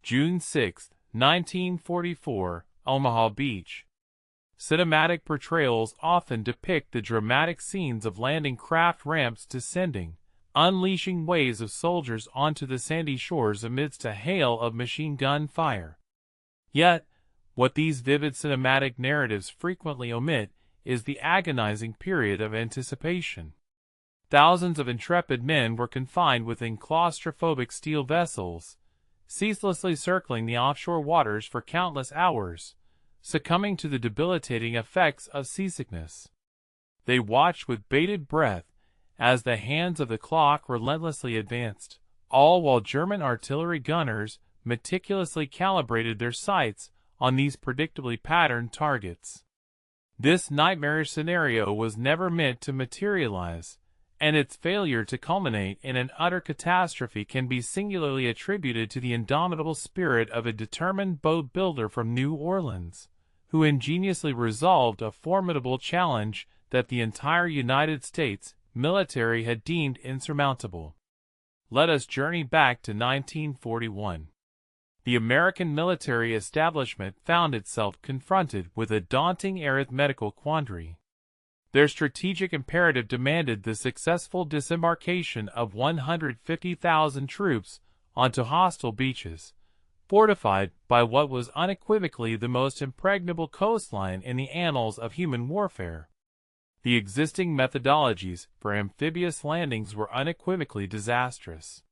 June 6, 1944, Omaha Beach. Cinematic portrayals often depict the dramatic scenes of landing craft ramps descending, unleashing waves of soldiers onto the sandy shores amidst a hail of machine gun fire. Yet, what these vivid cinematic narratives frequently omit is the agonizing period of anticipation. Thousands of intrepid men were confined within claustrophobic steel vessels, ceaselessly circling the offshore waters for countless hours, succumbing to the debilitating effects of seasickness. They watched with bated breath as the hands of the clock relentlessly advanced, all while German artillery gunners meticulously calibrated their sights on these predictably patterned targets. This nightmarish scenario was never meant to materialize, and its failure to culminate in an utter catastrophe can be singularly attributed to the indomitable spirit of a determined boat builder from New Orleans, who ingeniously resolved a formidable challenge that the entire United States military had deemed insurmountable. Let us journey back to 1941. The American military establishment found itself confronted with a daunting arithmetical quandary. Their strategic imperative demanded the successful disembarkation of 150,000 troops onto hostile beaches, fortified by what was unequivocally the most impregnable coastline in the annals of human warfare. The existing methodologies for amphibious landings were unequivocally disastrous.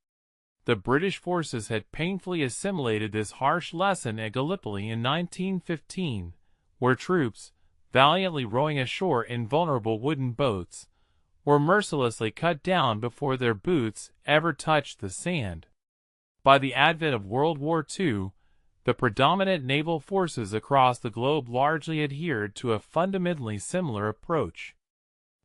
The British forces had painfully assimilated this harsh lesson at Gallipoli in 1915, where troops, valiantly rowing ashore in vulnerable wooden boats, were mercilessly cut down before their boots ever touched the sand. By the advent of World War II, the predominant naval forces across the globe largely adhered to a fundamentally similar approach.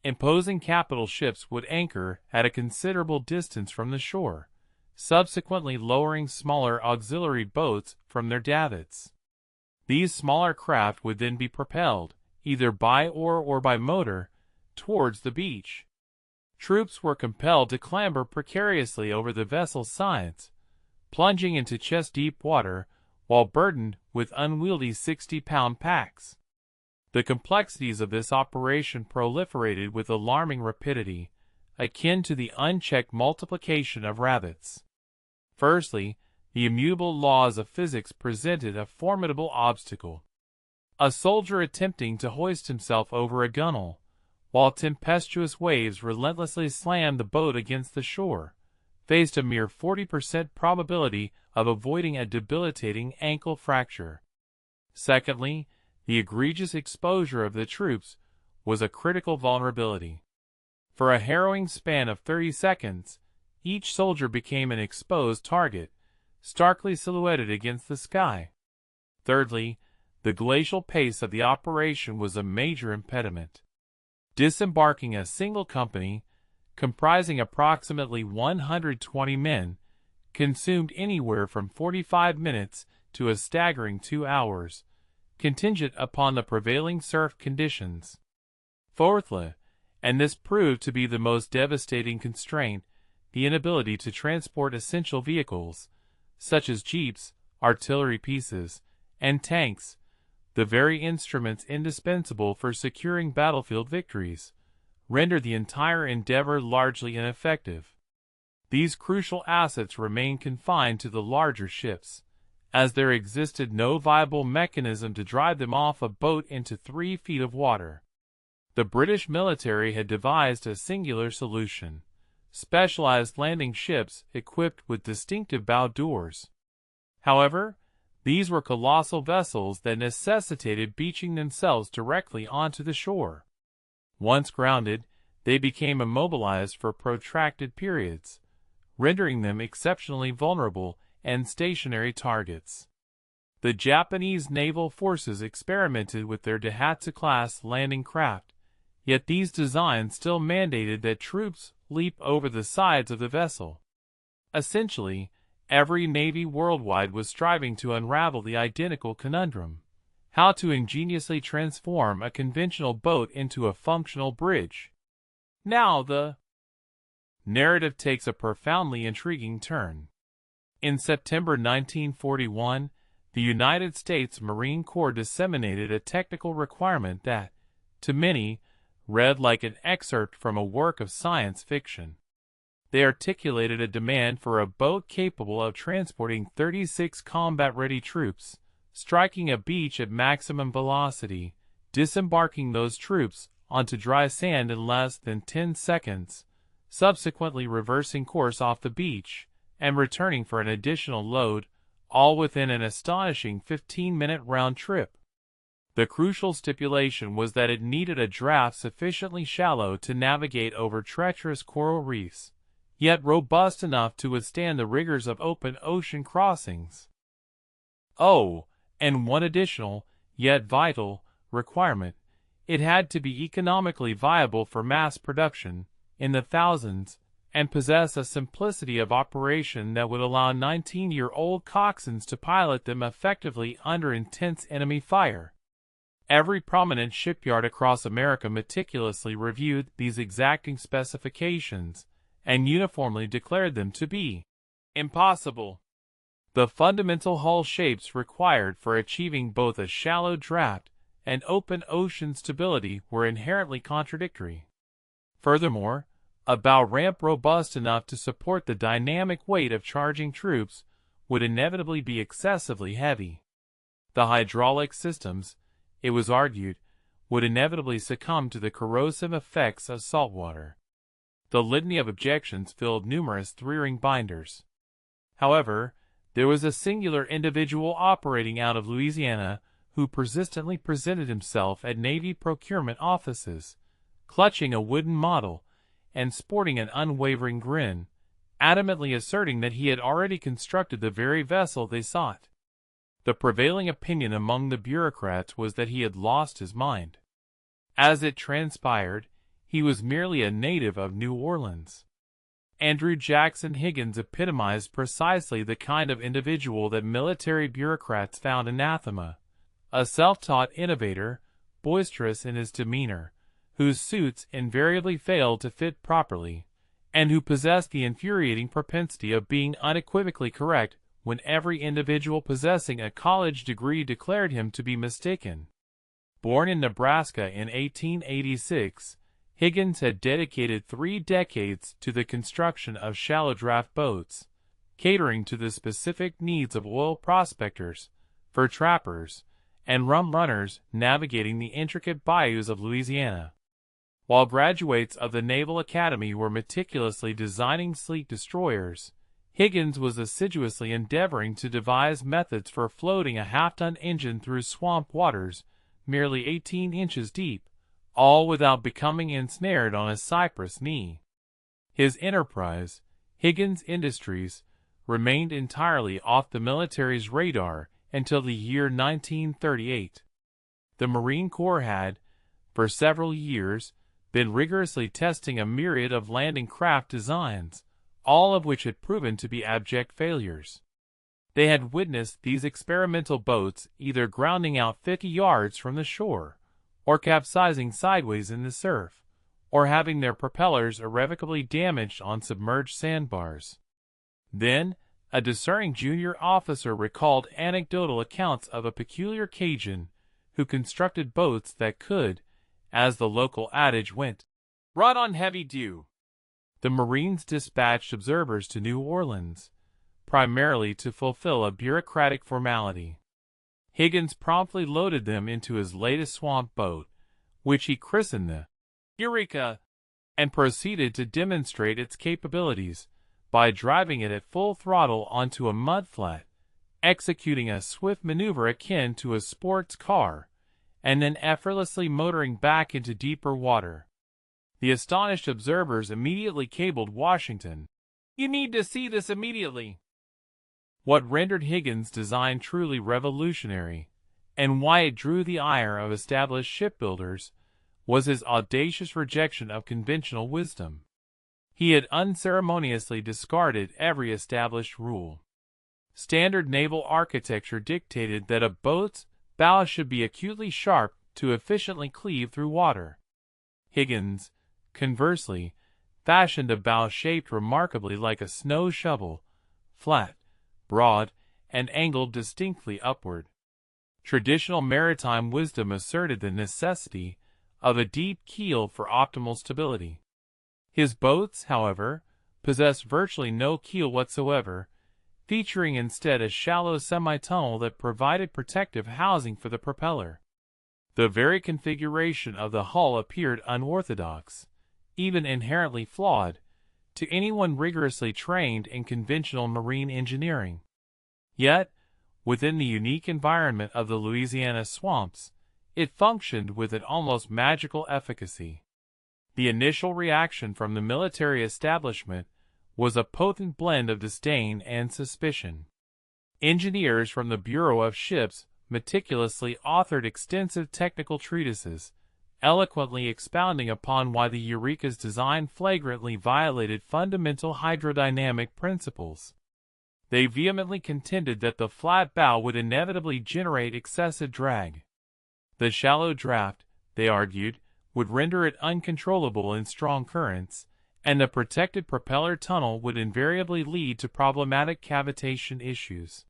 Imposing capital ships would anchor at a considerable distance from the shore, subsequently lowering smaller auxiliary boats from their davits. These smaller craft would then be propelled, either by oar or by motor, towards the beach. Troops were compelled to clamber precariously over the vessel's sides, plunging into chest-deep water while burdened with unwieldy 60-pound packs. The complexities of this operation proliferated with alarming rapidity, akin to the unchecked multiplication of rabbits. Firstly, the immutable laws of physics presented a formidable obstacle. A soldier attempting to hoist himself over a gunwale, while tempestuous waves relentlessly slammed the boat against the shore, faced a mere 40% probability of avoiding a debilitating ankle fracture. Secondly, the egregious exposure of the troops was a critical vulnerability. For a harrowing span of 30 seconds, each soldier became an exposed target, starkly silhouetted against the sky. Thirdly, the glacial pace of the operation was a major impediment. Disembarking a single company, comprising approximately 120 men, consumed anywhere from 45 minutes to a staggering 2 hours, contingent upon the prevailing surf conditions. Fourthly, and this proved to be the most devastating constraint, the inability to transport essential vehicles, such as jeeps, artillery pieces, and tanks, the very instruments indispensable for securing battlefield victories, rendered the entire endeavor largely ineffective. These crucial assets remained confined to the larger ships, as there existed no viable mechanism to drive them off a boat into 3 feet of water. The British military had devised a singular solution: specialized landing ships equipped with distinctive bow doors. However, these were colossal vessels that necessitated beaching themselves directly onto the shore. Once grounded, they became immobilized for protracted periods, rendering them exceptionally vulnerable and stationary targets. The Japanese naval forces experimented with their Daihatsu-class landing craft, yet these designs still mandated that troops leap over the sides of the vessel. Essentially, every navy worldwide was striving to unravel the identical conundrum: how to ingeniously transform a conventional boat into a functional bridge. Now the narrative takes a profoundly intriguing turn. In September 1941, the United States Marine Corps disseminated a technical requirement that, to many, read like an excerpt from a work of science fiction. They articulated a demand for a boat capable of transporting 36 combat-ready troops, striking a beach at maximum velocity, disembarking those troops onto dry sand in less than 10 seconds, subsequently reversing course off the beach, and returning for an additional load, all within an astonishing 15-minute round trip. The crucial stipulation was that it needed a draft sufficiently shallow to navigate over treacherous coral reefs, yet robust enough to withstand the rigors of open ocean crossings. Oh, and one additional, yet vital, requirement: it had to be economically viable for mass production, in the thousands, and possess a simplicity of operation that would allow 19-year-old coxswains to pilot them effectively under intense enemy fire. Every prominent shipyard across America meticulously reviewed these exacting specifications, and uniformly declared them to be impossible. The fundamental hull shapes required for achieving both a shallow draft and open ocean stability were inherently contradictory. Furthermore, a bow ramp robust enough to support the dynamic weight of charging troops would inevitably be excessively heavy. The hydraulic systems, it was argued, would inevitably succumb to the corrosive effects of salt water. The litany of objections filled numerous three-ring binders. However, there was a singular individual operating out of Louisiana who persistently presented himself at Navy procurement offices, clutching a wooden model and sporting an unwavering grin, adamantly asserting that he had already constructed the very vessel they sought. The prevailing opinion among the bureaucrats was that he had lost his mind. As it transpired, he was merely a native of New Orleans. Andrew Jackson Higgins epitomized precisely the kind of individual that military bureaucrats found anathema: a self-taught innovator, boisterous in his demeanor, whose suits invariably failed to fit properly, and who possessed the infuriating propensity of being unequivocally correct when every individual possessing a college degree declared him to be mistaken. Born in Nebraska in 1886, Higgins had dedicated 3 decades to the construction of shallow-draft boats, catering to the specific needs of oil prospectors, fur trappers, and rum runners navigating the intricate bayous of Louisiana. While graduates of the Naval Academy were meticulously designing sleek destroyers, Higgins was assiduously endeavoring to devise methods for floating a half-ton engine through swamp waters merely 18 inches deep, all without becoming ensnared on a cypress knee. His enterprise, Higgins Industries, remained entirely off the military's radar until the year 1938. The Marine Corps had, for several years, been rigorously testing a myriad of landing craft designs, all of which had proven to be abject failures. They had witnessed these experimental boats either grounding out 50 yards from the shore, or capsizing sideways in the surf, or having their propellers irrevocably damaged on submerged sandbars. Then, a discerning junior officer recalled anecdotal accounts of a peculiar Cajun who constructed boats that could, as the local adage went, run on heavy dew. The Marines dispatched observers to New Orleans, primarily to fulfill a bureaucratic formality. Higgins promptly loaded them into his latest swamp boat, which he christened the Eureka, and proceeded to demonstrate its capabilities by driving it at full throttle onto a mudflat, executing a swift maneuver akin to a sports car, and then effortlessly motoring back into deeper water. The astonished observers immediately cabled Washington, "You need to see this immediately." What rendered Higgins' design truly revolutionary, and why it drew the ire of established shipbuilders, was his audacious rejection of conventional wisdom. He had unceremoniously discarded every established rule. Standard naval architecture dictated that a boat's bow should be acutely sharp to efficiently cleave through water. Higgins, conversely, fashioned a bow shaped remarkably like a snow shovel, flat, broad, and angled distinctly upward. Traditional maritime wisdom asserted the necessity of a deep keel for optimal stability. His boats, however, possessed virtually no keel whatsoever, featuring instead a shallow semi-tunnel that provided protective housing for the propeller. The very configuration of the hull appeared unorthodox, even inherently flawed, to anyone rigorously trained in conventional marine engineering. Yet, within the unique environment of the Louisiana swamps, it functioned with an almost magical efficacy. The initial reaction from the military establishment was a potent blend of disdain and suspicion. Engineers from the Bureau of Ships meticulously authored extensive technical treatises, eloquently expounding upon why the Eureka's design flagrantly violated fundamental hydrodynamic principles. They vehemently contended that the flat bow would inevitably generate excessive drag. The shallow draft, they argued, would render it uncontrollable in strong currents, and the protected propeller tunnel would invariably lead to problematic cavitation issues.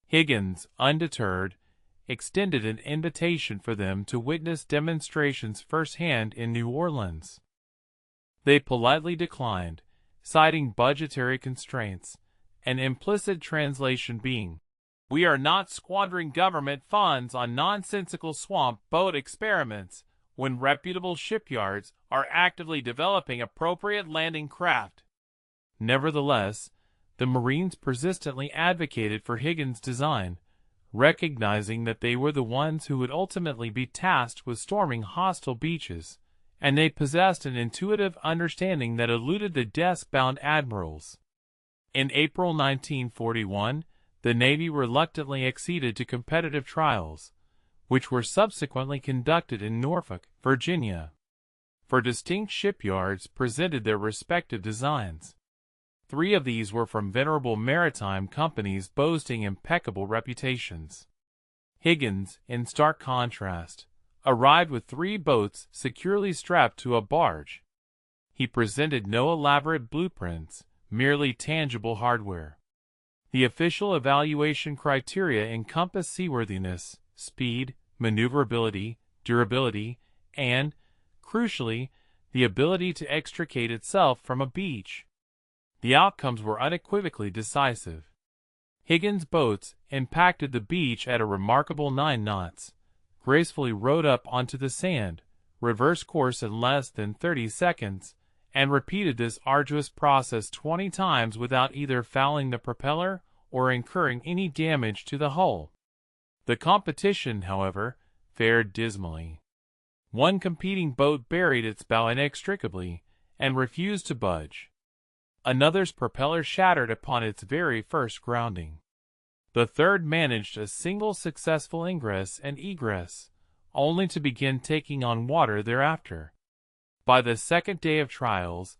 Higgins, undeterred, extended an invitation for them to witness demonstrations firsthand in New Orleans. They politely declined, citing budgetary constraints, an implicit translation being, "We are not squandering government funds on nonsensical swamp boat experiments when reputable shipyards are actively developing appropriate landing craft." Nevertheless, the Marines persistently advocated for Higgins' design, recognizing that they were the ones who would ultimately be tasked with storming hostile beaches, and they possessed an intuitive understanding that eluded the desk-bound admirals. In April 1941, the Navy reluctantly acceded to competitive trials, which were subsequently conducted in Norfolk, Virginia. For distinct shipyards presented their respective designs. 3 of these were from venerable maritime companies boasting impeccable reputations. Higgins, in stark contrast, arrived with 3 boats securely strapped to a barge. He presented no elaborate blueprints, merely tangible hardware. The official evaluation criteria encompass seaworthiness, speed, maneuverability, durability, and, crucially, the ability to extricate itself from a beach. The outcomes were unequivocally decisive. Higgins' boats impacted the beach at a remarkable 9 knots, gracefully rode up onto the sand, reversed course in less than 30 seconds, and repeated this arduous process 20 times without either fouling the propeller or incurring any damage to the hull. The competition, however, fared dismally. One competing boat buried its bow inextricably and refused to budge. Another's propeller shattered upon its very first grounding. The third managed a single successful ingress and egress, only to begin taking on water thereafter. By the second day of trials,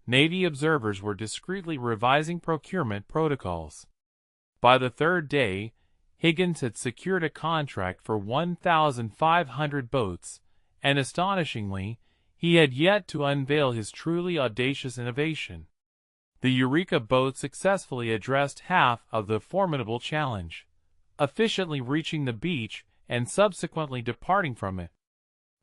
Navy observers were discreetly revising procurement protocols. By the third day, Higgins had secured a contract for 1,500 boats, and astonishingly, he had yet to unveil his truly audacious innovation. The Eureka boat successfully addressed half of the formidable challenge, efficiently reaching the beach and subsequently departing from it.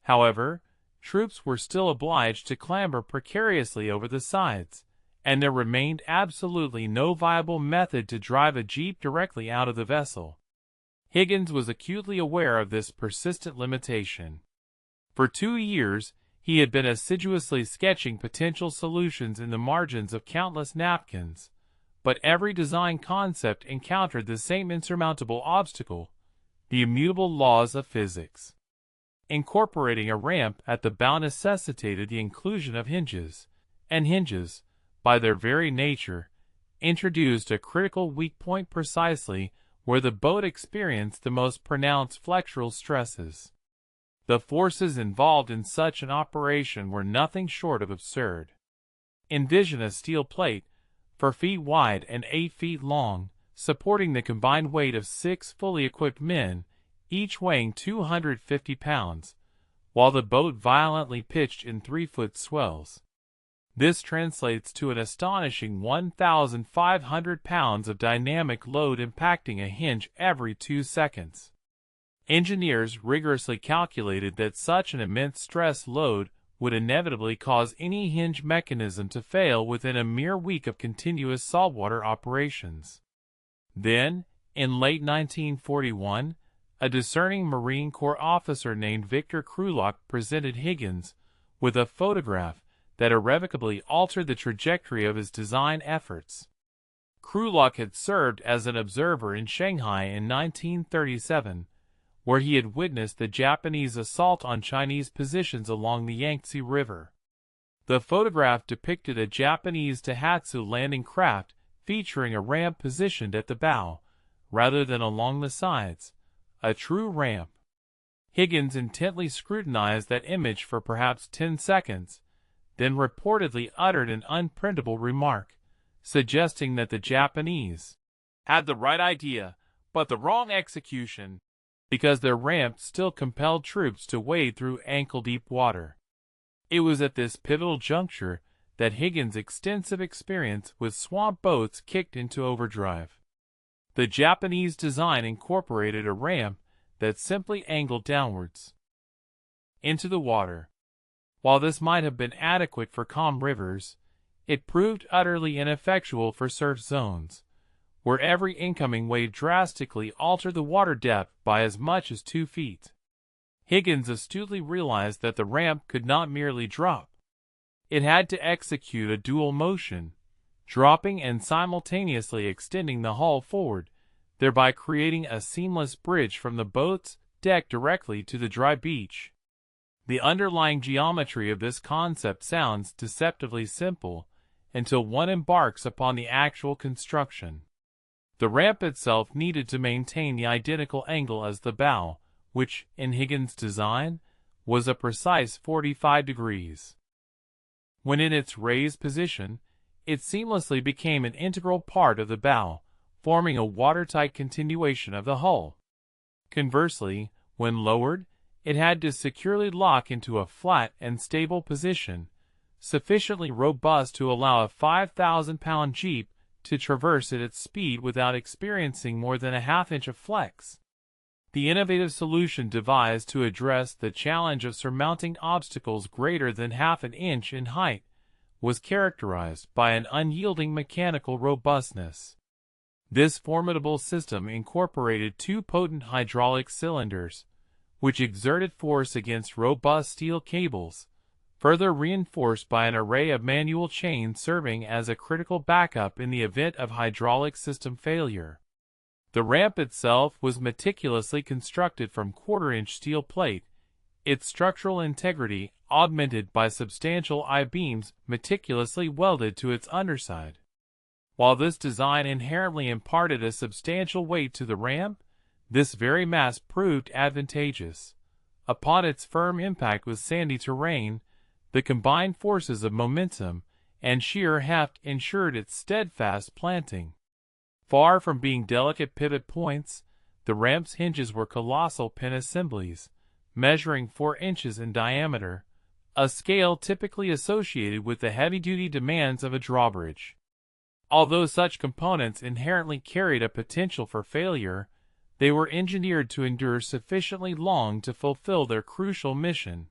However, troops were still obliged to clamber precariously over the sides, and there remained absolutely no viable method to drive a jeep directly out of the vessel. Higgins was acutely aware of this persistent limitation. For 2 years, he had been assiduously sketching potential solutions in the margins of countless napkins, but every design concept encountered the same insurmountable obstacle, the immutable laws of physics. Incorporating a ramp at the bow necessitated the inclusion of hinges, and hinges, by their very nature, introduced a critical weak point precisely where the boat experienced the most pronounced flexural stresses. The forces involved in such an operation were nothing short of absurd. Envision a steel plate, 4 feet wide and 8 feet long, supporting the combined weight of 6 fully equipped men, each weighing 250 pounds, while the boat violently pitched in 3-foot swells. This translates to an astonishing 1,500 pounds of dynamic load impacting a hinge every 2 seconds. Engineers rigorously calculated that such an immense stress load would inevitably cause any hinge mechanism to fail within a mere week of continuous saltwater operations. Then, in late 1941, a discerning Marine Corps officer named Victor Krulak presented Higgins with a photograph that irrevocably altered the trajectory of his design efforts. Krulak had served as an observer in Shanghai in 1937, where he had witnessed the Japanese assault on Chinese positions along the Yangtze River. The photograph depicted a Japanese Tohatsu landing craft featuring a ramp positioned at the bow, rather than along the sides, a true ramp. Higgins intently scrutinized that image for perhaps 10 seconds, then reportedly uttered an unprintable remark, suggesting that the Japanese had the right idea, but the wrong execution, because their ramp still compelled troops to wade through ankle-deep water. It was at this pivotal juncture that Higgins' extensive experience with swamp boats kicked into overdrive. The Japanese design incorporated a ramp that simply angled downwards into the water. While this might have been adequate for calm rivers, it proved utterly ineffectual for surf zones, where every incoming wave drastically altered the water depth by as much as 2 feet. Higgins astutely realized that the ramp could not merely drop. It had to execute a dual motion, dropping and simultaneously extending the hull forward, thereby creating a seamless bridge from the boat's deck directly to the dry beach. The underlying geometry of this concept sounds deceptively simple until one embarks upon the actual construction. The ramp itself needed to maintain the identical angle as the bow, which, in Higgins' design, was a precise 45 degrees. When in its raised position, it seamlessly became an integral part of the bow, forming a watertight continuation of the hull. Conversely, when lowered, it had to securely lock into a flat and stable position, sufficiently robust to allow a 5,000-pound Jeep to traverse at its speed without experiencing more than a half-inch of flex. The innovative solution devised to address the challenge of surmounting obstacles greater than half an inch in height was characterized by an unyielding mechanical robustness. This formidable system incorporated 2 potent hydraulic cylinders, which exerted force against robust steel cables, further reinforced by an array of manual chains serving as a critical backup in the event of hydraulic system failure. The ramp itself was meticulously constructed from quarter-inch steel plate, its structural integrity augmented by substantial I-beams meticulously welded to its underside. While this design inherently imparted a substantial weight to the ramp, this very mass proved advantageous. Upon its firm impact with sandy terrain, the combined forces of momentum and sheer heft ensured its steadfast planting. Far from being delicate pivot points, the ramp's hinges were colossal pin assemblies, measuring 4 inches in diameter, a scale typically associated with the heavy-duty demands of a drawbridge. Although such components inherently carried a potential for failure, they were engineered to endure sufficiently long to fulfill their crucial mission.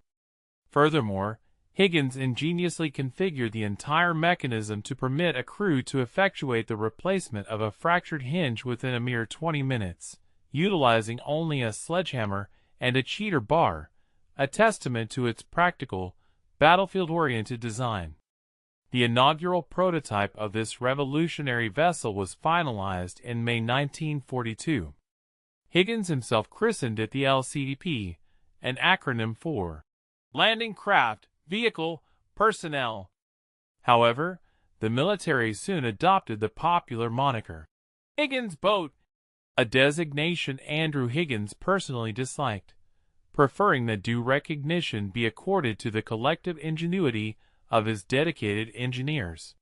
Furthermore, Higgins ingeniously configured the entire mechanism to permit a crew to effectuate the replacement of a fractured hinge within a mere 20 minutes, utilizing only a sledgehammer and a cheater bar, a testament to its practical, battlefield-oriented design. The inaugural prototype of this revolutionary vessel was finalized in May 1942. Higgins himself christened it the LCDP, an acronym for Landing Craft, Vehicle, Personnel. However, the military soon adopted the popular moniker, Higgins Boat, a designation Andrew Higgins personally disliked, preferring that due recognition be accorded to the collective ingenuity of his dedicated engineers.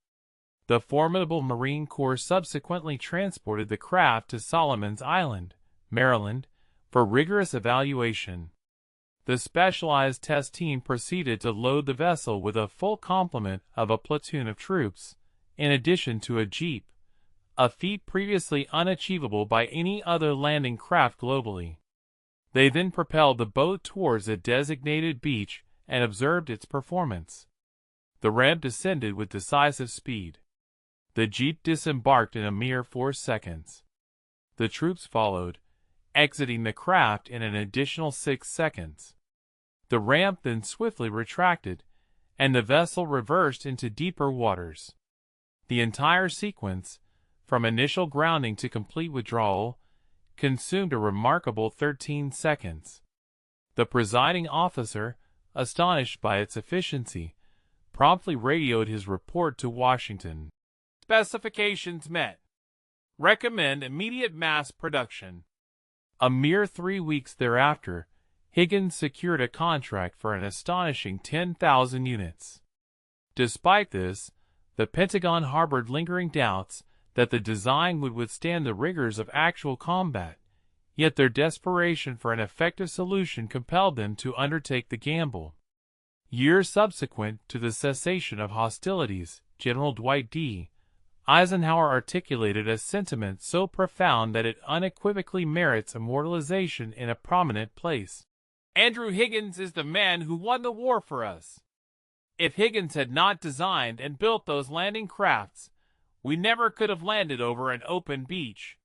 The formidable Marine Corps subsequently transported the craft to Solomon's Island, Maryland, for rigorous evaluation. The specialized test team proceeded to load the vessel with a full complement of a platoon of troops, in addition to a jeep, a feat previously unachievable by any other landing craft globally. They then propelled the boat towards a designated beach and observed its performance. The ramp descended with decisive speed. The jeep disembarked in a mere 4 seconds. The troops followed, exiting the craft in an additional 6 seconds. The ramp then swiftly retracted, and the vessel reversed into deeper waters. The entire sequence, from initial grounding to complete withdrawal, consumed a remarkable 13 seconds. The presiding officer, astonished by its efficiency, promptly radioed his report to Washington. Specifications met. Recommend immediate mass production. A mere 3 weeks thereafter, Higgins secured a contract for an astonishing 10,000 units. Despite this, the Pentagon harbored lingering doubts that the design would withstand the rigors of actual combat, yet their desperation for an effective solution compelled them to undertake the gamble. Years subsequent to the cessation of hostilities, General Dwight D. Eisenhower articulated a sentiment so profound that it unequivocally merits immortalization in a prominent place. Andrew Higgins is the man who won the war for us. If Higgins had not designed and built those landing crafts, we never could have landed over an open beach.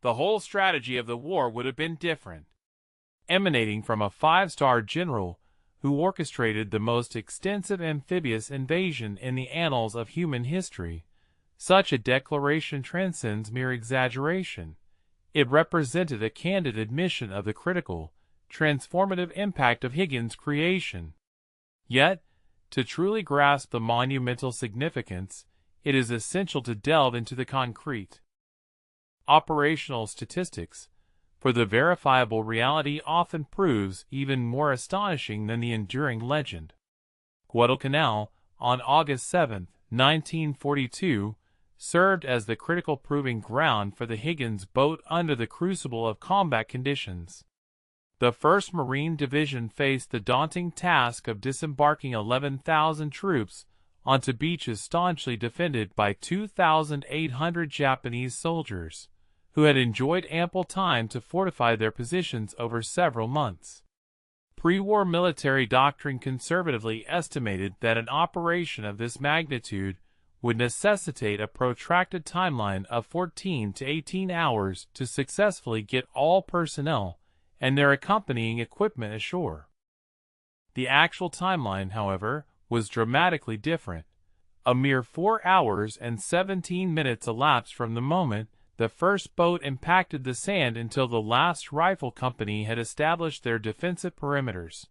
The whole strategy of the war would have been different. Emanating from a 5-star general who orchestrated the most extensive amphibious invasion in the annals of human history, such a declaration transcends mere exaggeration. It represented a candid admission of the critical, transformative impact of Higgins' creation. Yet, to truly grasp the monumental significance, it is essential to delve into the concrete. Operational statistics, for the verifiable reality often proves even more astonishing than the enduring legend. Guadalcanal, on August 7, 1942, served as the critical proving ground for the Higgins boat under the crucible of combat conditions. The 1st Marine Division faced the daunting task of disembarking 11,000 troops onto beaches staunchly defended by 2,800 Japanese soldiers, who had enjoyed ample time to fortify their positions over several months. Pre-war military doctrine conservatively estimated that an operation of this magnitude would necessitate a protracted timeline of 14 to 18 hours to successfully get all personnel and their accompanying equipment ashore. The actual timeline, however, was dramatically different. A mere 4 hours and 17 minutes elapsed from the moment the first boat impacted the sand until the last rifle company had established their defensive perimeters.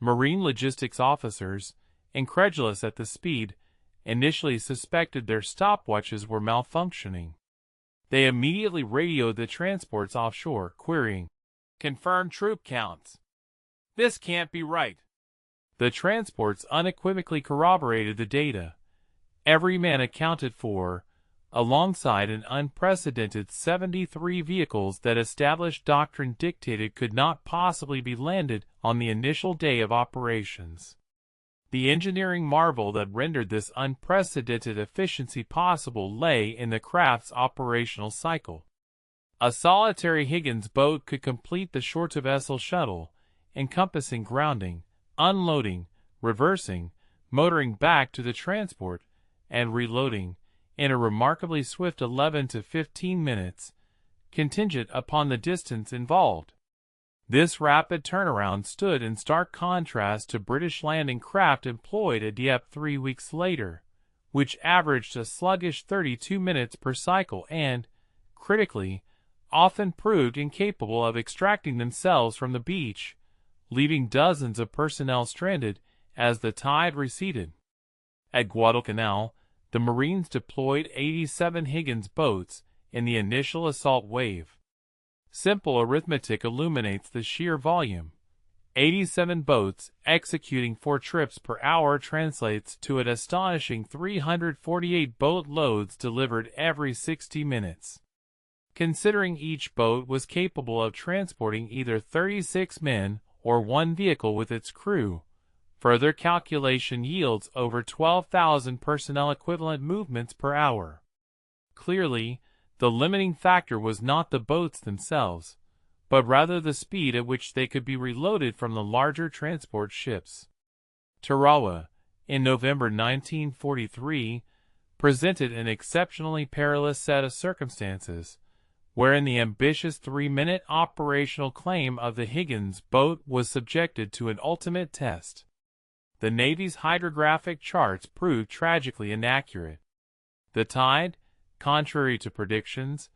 Marine logistics officers, incredulous at the speed, initially suspected their stopwatches were malfunctioning. They immediately radioed the transports offshore, querying, "Confirmed troop counts. This can't be right." The transports unequivocally corroborated the data. Every man accounted for, alongside an unprecedented 73 vehicles that established doctrine dictated could not possibly be landed on the initial day of operations. The engineering marvel that rendered this unprecedented efficiency possible lay in the craft's operational cycle. A solitary Higgins boat could complete the shore-to-vessel shuttle, encompassing grounding, unloading, reversing, motoring back to the transport, and reloading, in a remarkably swift 11 to 15 minutes, contingent upon the distance involved. This rapid turnaround stood in stark contrast to British landing craft employed at Dieppe 3 weeks later, which averaged a sluggish 32 minutes per cycle and, critically, often proved incapable of extracting themselves from the beach, leaving dozens of personnel stranded as the tide receded. At Guadalcanal, the Marines deployed 87 Higgins boats in the initial assault wave. Simple arithmetic illuminates the sheer volume. 87 boats executing 4 trips per hour translates to an astonishing 348 boat loads delivered every 60 minutes. Considering each boat was capable of transporting either 36 men or one vehicle with its crew. Further calculation yields over 12,000 personnel equivalent movements per hour. Clearly, the limiting factor was not the boats themselves, but rather the speed at which they could be reloaded from the larger transport ships. Tarawa, in November 1943, presented an exceptionally perilous set of circumstances, wherein the ambitious 3-minute operational claim of the Higgins boat was subjected to an ultimate test. The Navy's hydrographic charts proved tragically inaccurate. The tide, contrary to predictions,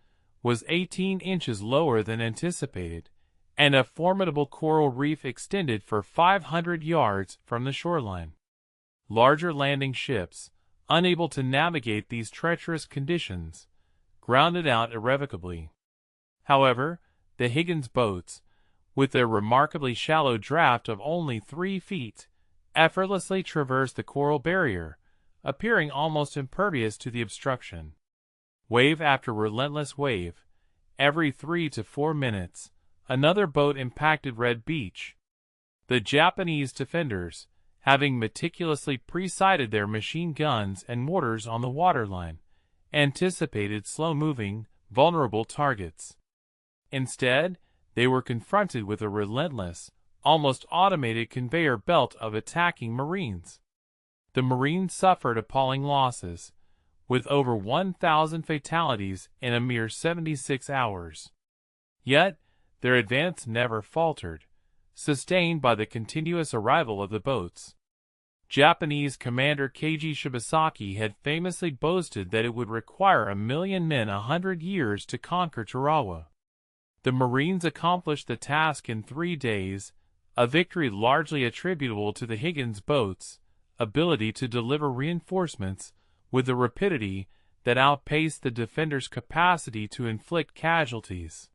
was 18 inches lower than anticipated, and a formidable coral reef extended for 500 yards from the shoreline. Larger landing ships, unable to navigate these treacherous conditions, grounded out irrevocably. However, the Higgins boats, with their remarkably shallow draft of only 3 feet, effortlessly traversed the coral barrier, appearing almost impervious to the obstruction. Wave after relentless wave, every 3 to 4 minutes, another boat impacted Red Beach. The Japanese defenders, having meticulously pre-sighted their machine guns and mortars on the waterline, anticipated slow-moving, vulnerable targets. Instead, they were confronted with a relentless, almost automated conveyor belt of attacking Marines. The Marines suffered appalling losses, with over 1,000 fatalities in a mere 76 hours. Yet, their advance never faltered, sustained by the continuous arrival of the boats. Japanese commander Keiji Shibasaki had famously boasted that it would require 1,000,000 men 100 years to conquer Tarawa. The Marines accomplished the task in 3 days, a victory largely attributable to the Higgins boats' ability to deliver reinforcements with a rapidity that outpaced the defenders' capacity to inflict casualties.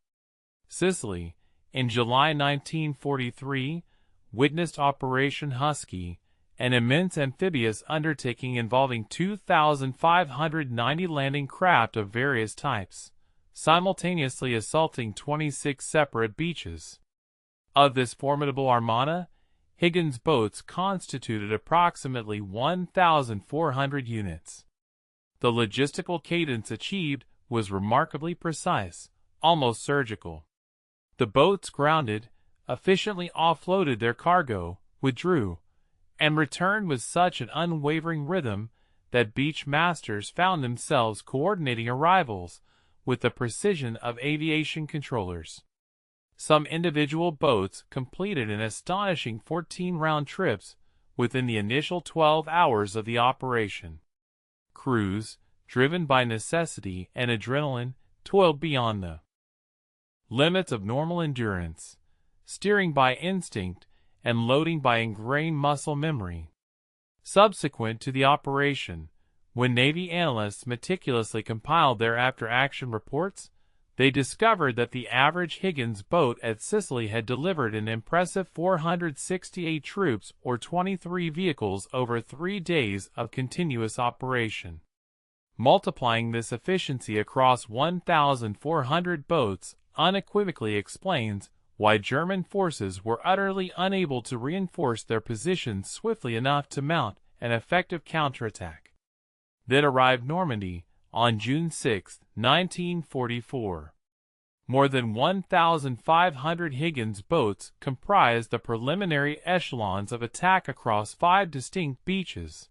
Sicily, in July 1943, witnessed Operation Husky, an immense amphibious undertaking involving 2,590 landing craft of various types, simultaneously assaulting 26 separate beaches. Of this formidable armada, Higgins boats constituted approximately 1,400 units. The logistical cadence achieved was remarkably precise, almost surgical. The boats grounded, efficiently offloaded their cargo, withdrew, and returned with such an unwavering rhythm that beach masters found themselves coordinating arrivals with the precision of aviation controllers. Some individual boats completed an astonishing 14 round trips within the initial 12 hours of the operation. Crews, driven by necessity and adrenaline, toiled beyond the limits of normal endurance, steering by instinct and loading by ingrained muscle memory. Subsequent to the operation, when Navy analysts meticulously compiled their after-action reports, they discovered that the average Higgins boat at Sicily had delivered an impressive 468 troops or 23 vehicles over 3 days of continuous operation. Multiplying this efficiency across 1,400 boats unequivocally explains why German forces were utterly unable to reinforce their positions swiftly enough to mount an effective counterattack. Then arrived Normandy on June 6, 1944. More than 1,500 Higgins boats comprised the preliminary echelons of attack across 5 distinct beaches.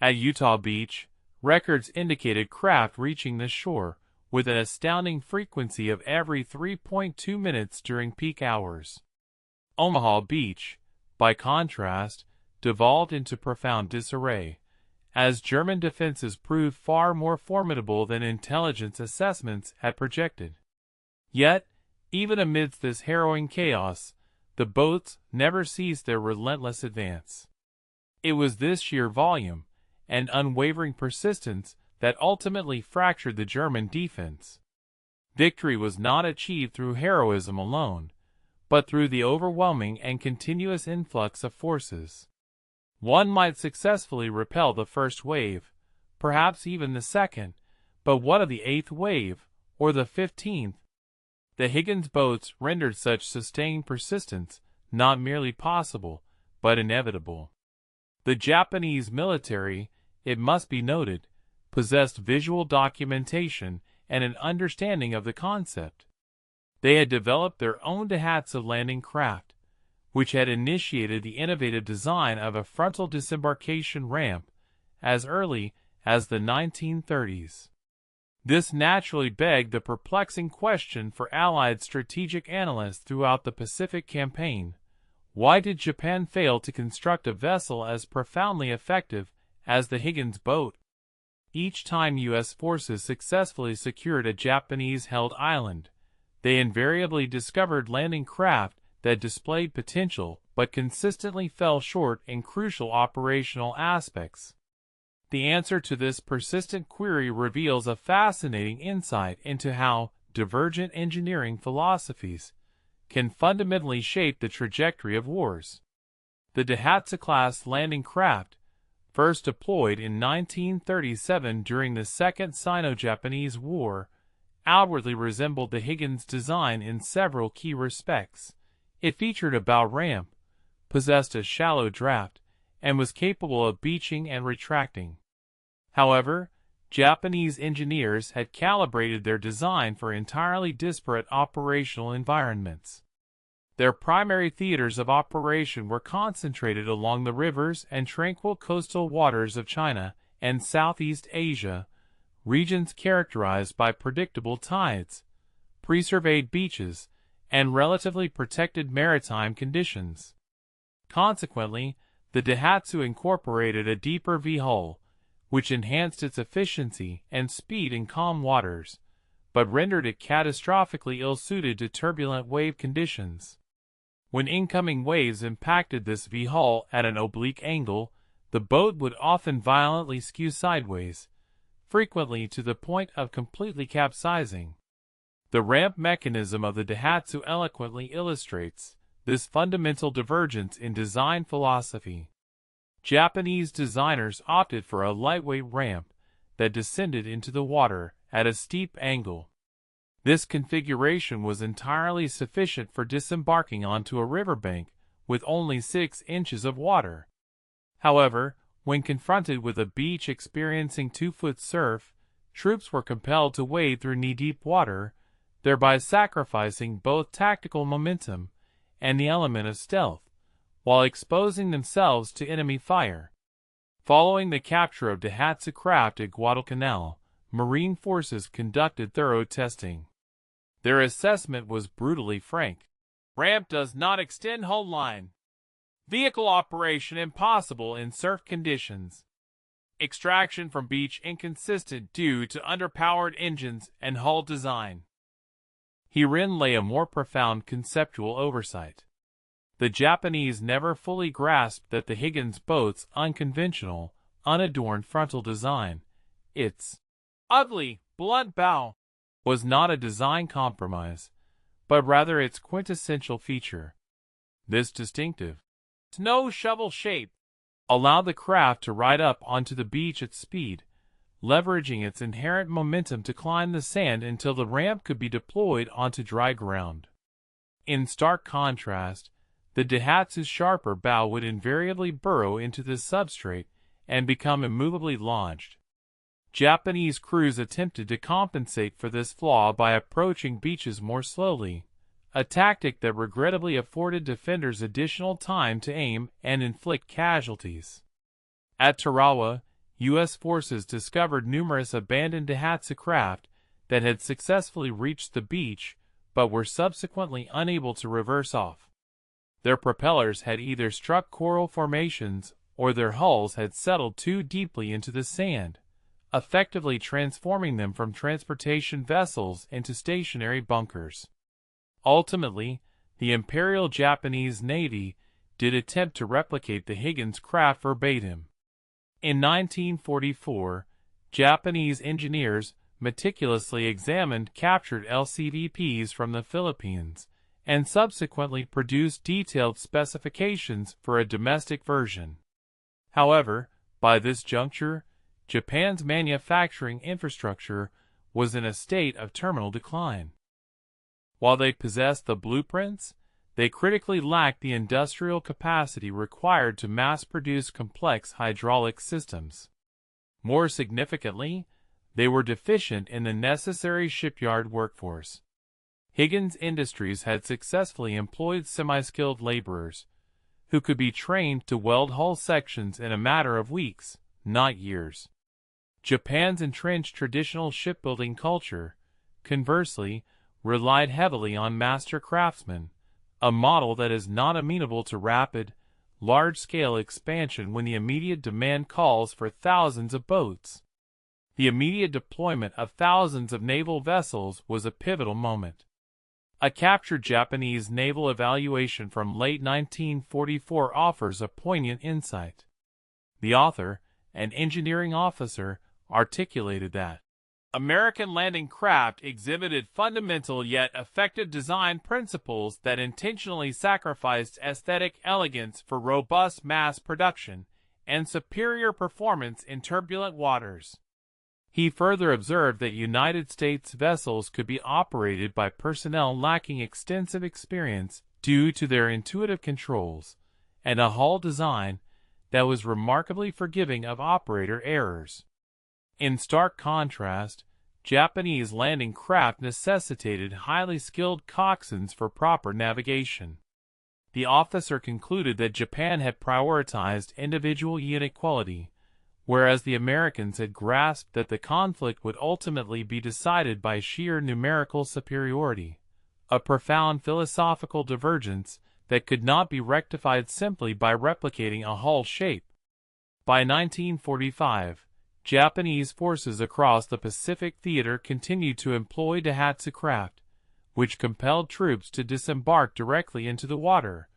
At Utah Beach, records indicated craft reaching the shore with an astounding frequency of every 3.2 minutes during peak hours. Omaha Beach, by contrast, devolved into profound disarray, as German defenses proved far more formidable than intelligence assessments had projected. Yet, even amidst this harrowing chaos, the boats never ceased their relentless advance. It was this sheer volume and unwavering persistence that ultimately fractured the German defense. Victory was not achieved through heroism alone, but through the overwhelming and continuous influx of forces. One might successfully repel the first wave, perhaps even the second, but what of the 8th wave, or the 15th? The Higgins boats rendered such sustained persistence not merely possible, but inevitable. The Japanese military, it must be noted, possessed visual documentation and an understanding of the concept. They had developed their own Daihatsu landing craft, which had initiated the innovative design of a frontal disembarkation ramp as early as the 1930s. This naturally begged the perplexing question for Allied strategic analysts throughout the Pacific Campaign: why did Japan fail to construct a vessel as profoundly effective as the Higgins boat? Each time U.S. forces successfully secured a Japanese-held island, they invariably discovered landing craft that displayed potential but consistently fell short in crucial operational aspects. The answer to this persistent query reveals a fascinating insight into how divergent engineering philosophies can fundamentally shape the trajectory of wars. The Daihatsu-class landing craft, first deployed in 1937 during the Second Sino-Japanese War, outwardly resembled the Higgins design in several key respects. It featured a bow ramp, possessed a shallow draft, and was capable of beaching and retracting. However, Japanese engineers had calibrated their design for entirely disparate operational environments. Their primary theaters of operation were concentrated along the rivers and tranquil coastal waters of China and Southeast Asia, regions characterized by predictable tides, pre-surveyed beaches, and relatively protected maritime conditions. Consequently, the Daihatsu incorporated a deeper V-hull, which enhanced its efficiency and speed in calm waters, but rendered it catastrophically ill-suited to turbulent wave conditions. When incoming waves impacted this V-hull at an oblique angle, the boat would often violently skew sideways, frequently to the point of completely capsizing. The ramp mechanism of the Daihatsu eloquently illustrates this fundamental divergence in design philosophy. Japanese designers opted for a lightweight ramp that descended into the water at a steep angle. This configuration was entirely sufficient for disembarking onto a riverbank with only 6 inches of water. However, when confronted with a beach experiencing 2-foot surf, troops were compelled to wade through knee-deep water, thereby sacrificing both tactical momentum and the element of stealth, while exposing themselves to enemy fire. Following the capture of Daihatsu craft at Guadalcanal, Marine forces conducted thorough testing. Their assessment was brutally frank. Ramp does not extend hull line. Vehicle operation impossible in surf conditions. Extraction from beach inconsistent due to underpowered engines and hull design. Herein lay a more profound conceptual oversight. The Japanese never fully grasped that the Higgins boat's unconventional, unadorned frontal design, its ugly, blunt bow, was not a design compromise, but rather its quintessential feature. This distinctive, snow shovel shape allowed the craft to ride up onto the beach at speed, leveraging its inherent momentum to climb the sand until the ramp could be deployed onto dry ground. In stark contrast, the Daihatsu's sharper bow would invariably burrow into the substrate and become immovably lodged. Japanese crews attempted to compensate for this flaw by approaching beaches more slowly, a tactic that regrettably afforded defenders additional time to aim and inflict casualties. At Tarawa, U.S. forces discovered numerous abandoned Daihatsu craft that had successfully reached the beach but were subsequently unable to reverse off. Their propellers had either struck coral formations or their hulls had settled too deeply into the sand, effectively transforming them from transportation vessels into stationary bunkers. Ultimately, the Imperial Japanese Navy did attempt to replicate the Higgins craft verbatim. In 1944, Japanese engineers meticulously examined captured LCVPs from the Philippines and subsequently produced detailed specifications for a domestic version. However, by this juncture, Japan's manufacturing infrastructure was in a state of terminal decline. While they possessed the blueprints, they critically lacked the industrial capacity required to mass-produce complex hydraulic systems. More significantly, they were deficient in the necessary shipyard workforce. Higgins Industries had successfully employed semi-skilled laborers, who could be trained to weld hull sections in a matter of weeks, not years. Japan's entrenched traditional shipbuilding culture, conversely, relied heavily on master craftsmen, a model that is not amenable to rapid, large-scale expansion when the immediate demand calls for thousands of boats. The immediate deployment of thousands of naval vessels was a pivotal moment. A captured Japanese naval evaluation from late 1944 offers a poignant insight. The author, an engineering officer, articulated that American landing craft exhibited fundamental yet effective design principles that intentionally sacrificed aesthetic elegance for robust mass production and superior performance in turbulent waters. He further observed that United States vessels could be operated by personnel lacking extensive experience due to their intuitive controls and a hull design that was remarkably forgiving of operator errors. In stark contrast, Japanese landing craft necessitated highly skilled coxswains for proper navigation. The officer concluded that Japan had prioritized individual unit quality, whereas the Americans had grasped that the conflict would ultimately be decided by sheer numerical superiority, a profound philosophical divergence that could not be rectified simply by replicating a hull shape. By 1945, Japanese forces across the Pacific theater continued to employ Daihatsu craft, which compelled troops to disembark directly into the water,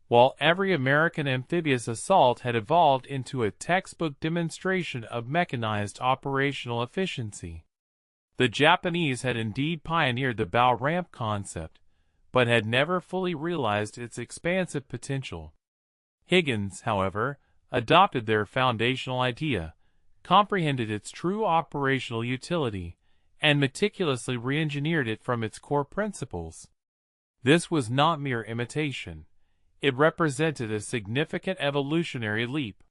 while every American amphibious assault had evolved into a textbook demonstration of mechanized operational efficiency. The Japanese had indeed pioneered the bow ramp concept, but had never fully realized its expansive potential. Higgins, however, adopted their foundational idea, comprehended its true operational utility, and meticulously re-engineered it from its core principles. This was not mere imitation. It represented a significant evolutionary leap.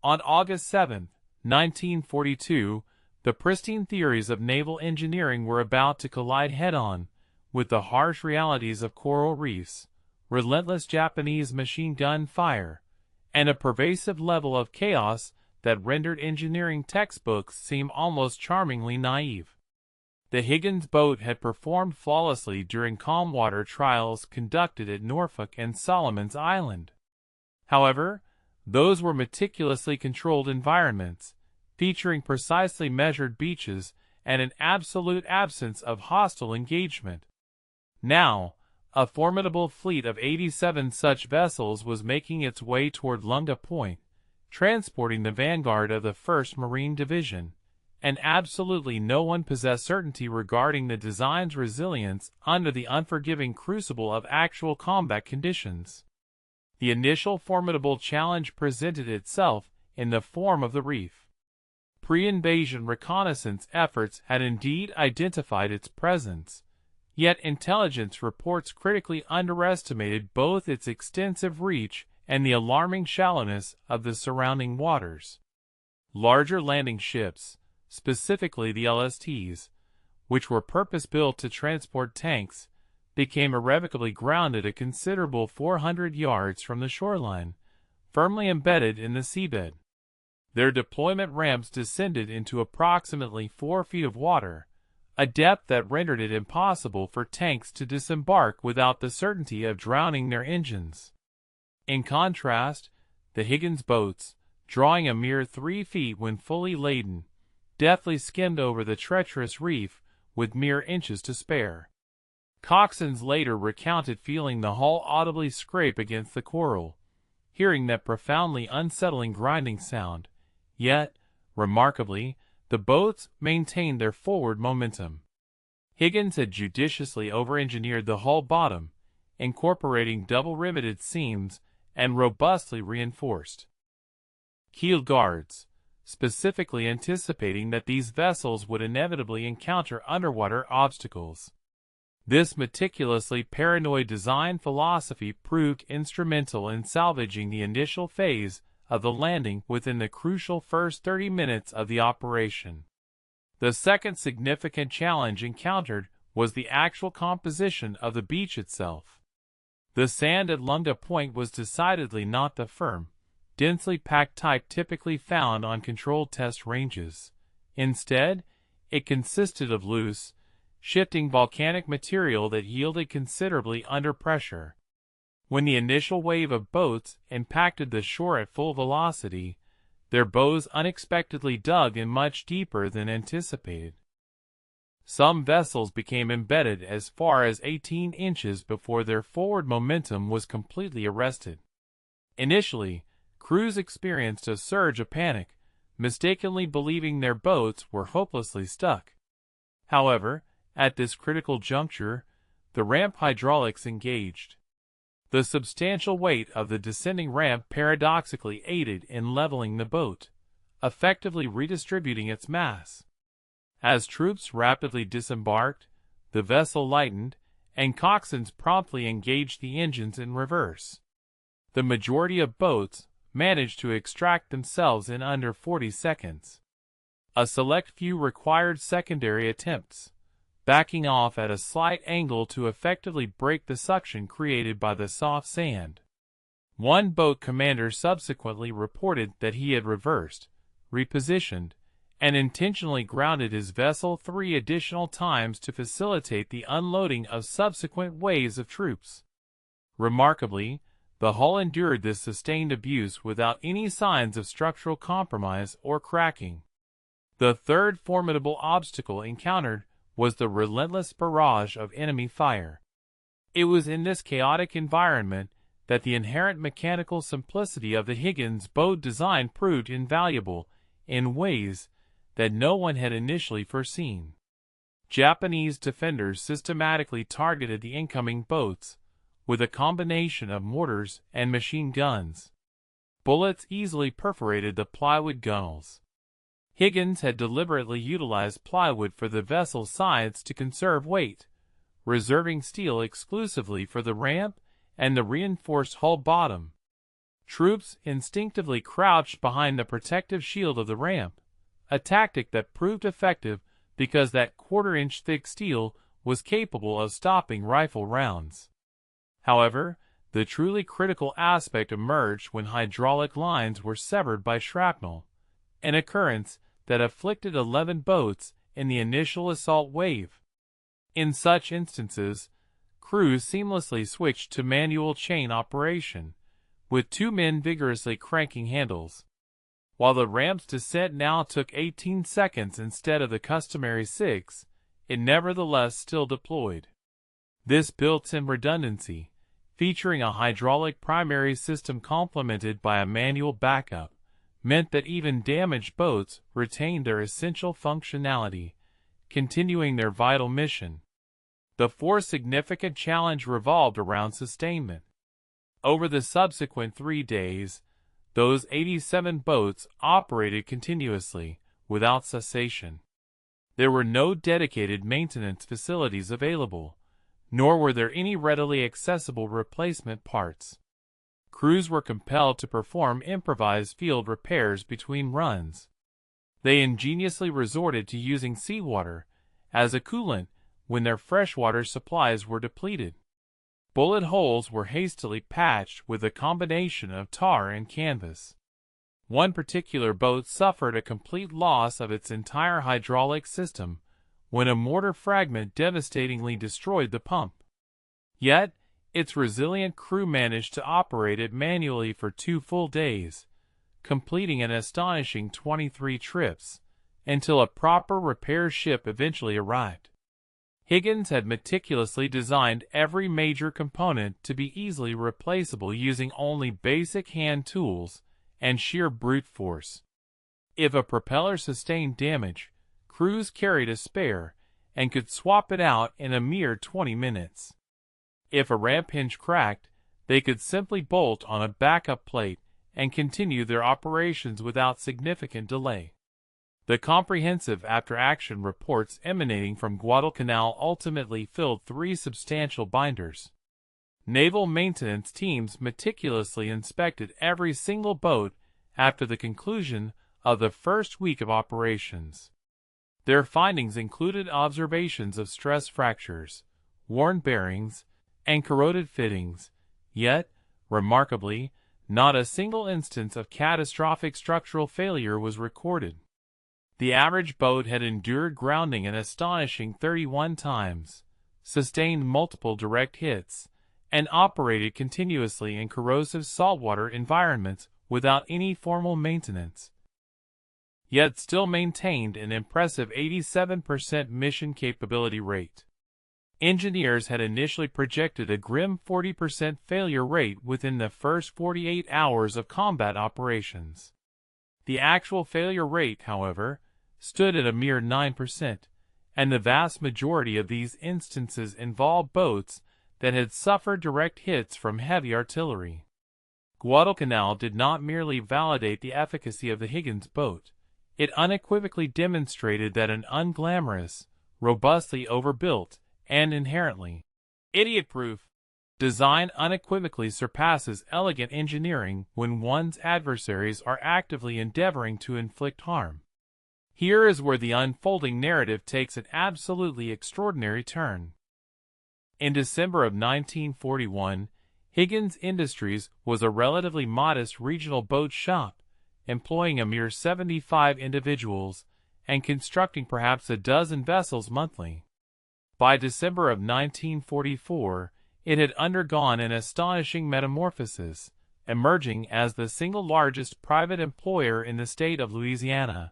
On August 7, 1942, the pristine theories of naval engineering were about to collide head-on with the harsh realities of coral reefs, relentless Japanese machine gun fire, and a pervasive level of chaos that rendered engineering textbooks seem almost charmingly naive. The Higgins boat had performed flawlessly during calm water trials conducted at Norfolk and Solomon's Island. However, those were meticulously controlled environments, featuring precisely measured beaches and an absolute absence of hostile engagement. Now, a formidable fleet of 87 such vessels was making its way toward Lunga Point, transporting the vanguard of the 1st Marine Division, and absolutely no one possessed certainty regarding the design's resilience under the unforgiving crucible of actual combat conditions. The initial formidable challenge presented itself in the form of the reef. Pre-invasion reconnaissance efforts had indeed identified its presence, yet intelligence reports critically underestimated both its extensive reach and the alarming shallowness of the surrounding waters. Larger landing ships, specifically the LSTs, which were purpose-built to transport tanks, became irrevocably grounded a considerable 400 yards from the shoreline, firmly embedded in the seabed. Their deployment ramps descended into approximately 4 feet of water, a depth that rendered it impossible for tanks to disembark without the certainty of drowning their engines. In contrast, the Higgins boats, drawing a mere 3 feet when fully laden, deftly skimmed over the treacherous reef with mere inches to spare. Coxswains later recounted feeling the hull audibly scrape against the coral, hearing that profoundly unsettling grinding sound, yet, remarkably, the boats maintained their forward momentum. Higgins had judiciously over-engineered the hull bottom, incorporating double-riveted seams and robustly reinforced keel guards, specifically anticipating that these vessels would inevitably encounter underwater obstacles. This meticulously paranoid design philosophy proved instrumental in salvaging the initial phase of the landing within the crucial first 30 minutes of the operation. The second significant challenge encountered was the actual composition of the beach itself. The sand at Lungda Point was decidedly not the firm, densely packed type typically found on controlled test ranges. Instead, it consisted of loose, shifting volcanic material that yielded considerably under pressure. When the initial wave of boats impacted the shore at full velocity, their bows unexpectedly dug in much deeper than anticipated. Some vessels became embedded as far as 18 inches before their forward momentum was completely arrested. Initially, crews experienced a surge of panic, mistakenly believing their boats were hopelessly stuck. However, at this critical juncture, the ramp hydraulics engaged. The substantial weight of the descending ramp paradoxically aided in leveling the boat, effectively redistributing its mass. As troops rapidly disembarked, the vessel lightened, and coxswains promptly engaged the engines in reverse. The majority of boats managed to extract themselves in under 40 seconds. A select few required secondary attempts, backing off at a slight angle to effectively break the suction created by the soft sand. One boat commander subsequently reported that he had reversed, repositioned, and intentionally grounded his vessel 3 additional times to facilitate the unloading of subsequent waves of troops. Remarkably, the hull endured this sustained abuse without any signs of structural compromise or cracking. The third formidable obstacle encountered was the relentless barrage of enemy fire. It was in this chaotic environment that the inherent mechanical simplicity of the Higgins boat design proved invaluable in ways that no one had initially foreseen. Japanese defenders systematically targeted the incoming boats with a combination of mortars and machine guns. Bullets easily perforated the plywood gunnels. Higgins had deliberately utilized plywood for the vessel's sides to conserve weight, reserving steel exclusively for the ramp and the reinforced hull bottom. Troops instinctively crouched behind the protective shield of the ramp, a tactic that proved effective because that quarter-inch thick steel was capable of stopping rifle rounds. However, the truly critical aspect emerged when hydraulic lines were severed by shrapnel, an occurrence that afflicted 11 boats in the initial assault wave. In such instances, crews seamlessly switched to manual chain operation, with 2 men vigorously cranking handles. While the ramp's descent now took 18 seconds instead of the customary 6, it nevertheless still deployed. This built-in redundancy, featuring a hydraulic primary system complemented by a manual backup, meant that even damaged boats retained their essential functionality, continuing their vital mission. The fourth significant challenge revolved around sustainment. Over the subsequent 3 days, those 87 boats operated continuously, without cessation. There were no dedicated maintenance facilities available, nor were there any readily accessible replacement parts. Crews were compelled to perform improvised field repairs between runs. They ingeniously resorted to using seawater as a coolant when their freshwater supplies were depleted. Bullet holes were hastily patched with a combination of tar and canvas. One particular boat suffered a complete loss of its entire hydraulic system when a mortar fragment devastatingly destroyed the pump. Yet, its resilient crew managed to operate it manually for 2 full days, completing an astonishing 23 trips, until a proper repair ship eventually arrived. Higgins had meticulously designed every major component to be easily replaceable using only basic hand tools and sheer brute force. If a propeller sustained damage, crews carried a spare and could swap it out in a mere 20 minutes. If a ramp hinge cracked, they could simply bolt on a backup plate and continue their operations without significant delay. The comprehensive after-action reports emanating from Guadalcanal ultimately filled 3 substantial binders. Naval maintenance teams meticulously inspected every single boat after the conclusion of the first week of operations. Their findings included observations of stress fractures, worn bearings, and corroded fittings, yet, remarkably, not a single instance of catastrophic structural failure was recorded. The average boat had endured grounding an astonishing 31 times, sustained multiple direct hits, and operated continuously in corrosive saltwater environments without any formal maintenance, yet still maintained an impressive 87% mission capability rate. Engineers had initially projected a grim 40% failure rate within the first 48 hours of combat operations. The actual failure rate, however, stood at a mere 9%, and the vast majority of these instances involved boats that had suffered direct hits from heavy artillery. Guadalcanal did not merely validate the efficacy of the Higgins boat, it unequivocally demonstrated that an unglamorous, robustly overbuilt, and inherently idiot-proof design unequivocally surpasses elegant engineering when one's adversaries are actively endeavoring to inflict harm. Here is where the unfolding narrative takes an absolutely extraordinary turn. In December of 1941, Higgins Industries was a relatively modest regional boat shop, employing a mere 75 individuals and constructing perhaps a dozen vessels monthly. By December of 1944, it had undergone an astonishing metamorphosis, emerging as the single largest private employer in the state of Louisiana,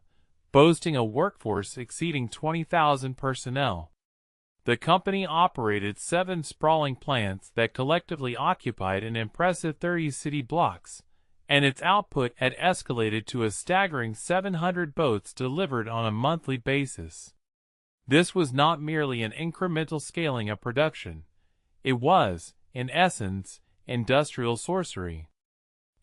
boasting a workforce exceeding 20,000 personnel. The company operated 7 sprawling plants that collectively occupied an impressive 30 city blocks, and its output had escalated to a staggering 700 boats delivered on a monthly basis. This was not merely an incremental scaling of production. It was, in essence, industrial sorcery.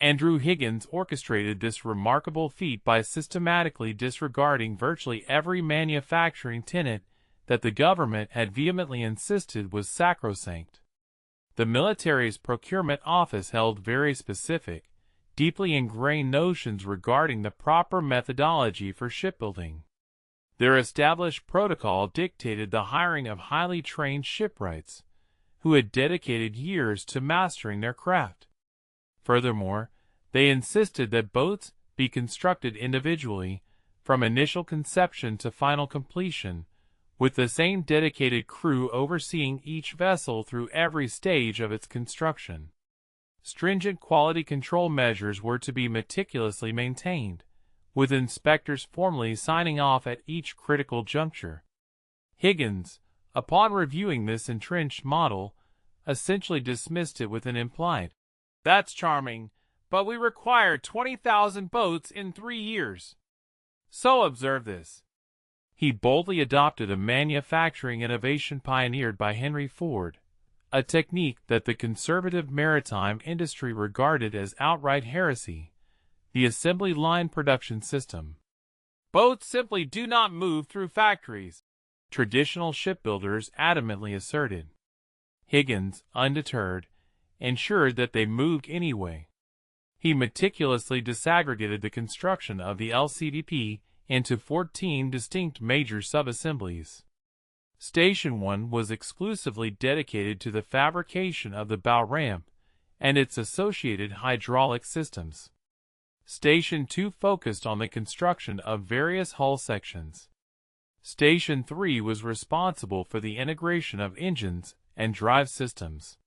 Andrew Higgins orchestrated this remarkable feat by systematically disregarding virtually every manufacturing tenet that the government had vehemently insisted was sacrosanct. The military's procurement office held very specific, deeply ingrained notions regarding the proper methodology for shipbuilding. Their established protocol dictated the hiring of highly trained shipwrights, who had dedicated years to mastering their craft. Furthermore, they insisted that boats be constructed individually, from initial conception to final completion, with the same dedicated crew overseeing each vessel through every stage of its construction. Stringent quality control measures were to be meticulously maintained, with inspectors formally signing off at each critical juncture. Higgins, upon reviewing this entrenched model, essentially dismissed it with an implied, "That's charming, but we require 20,000 boats in 3 years. So observe this." He boldly adopted a manufacturing innovation pioneered by Henry Ford, a technique that the conservative maritime industry regarded as outright heresy: the assembly line production system. "Boats simply do not move through factories," traditional shipbuilders adamantly asserted. Higgins, undeterred, ensured that they moved anyway. He meticulously disaggregated the construction of the LCDP into 14 distinct major subassemblies. Station 1 was exclusively dedicated to the fabrication of the bow ramp and its associated hydraulic systems. Station 2 focused on the construction of various hull sections. Station 3 was responsible for the integration of engines and drive systems.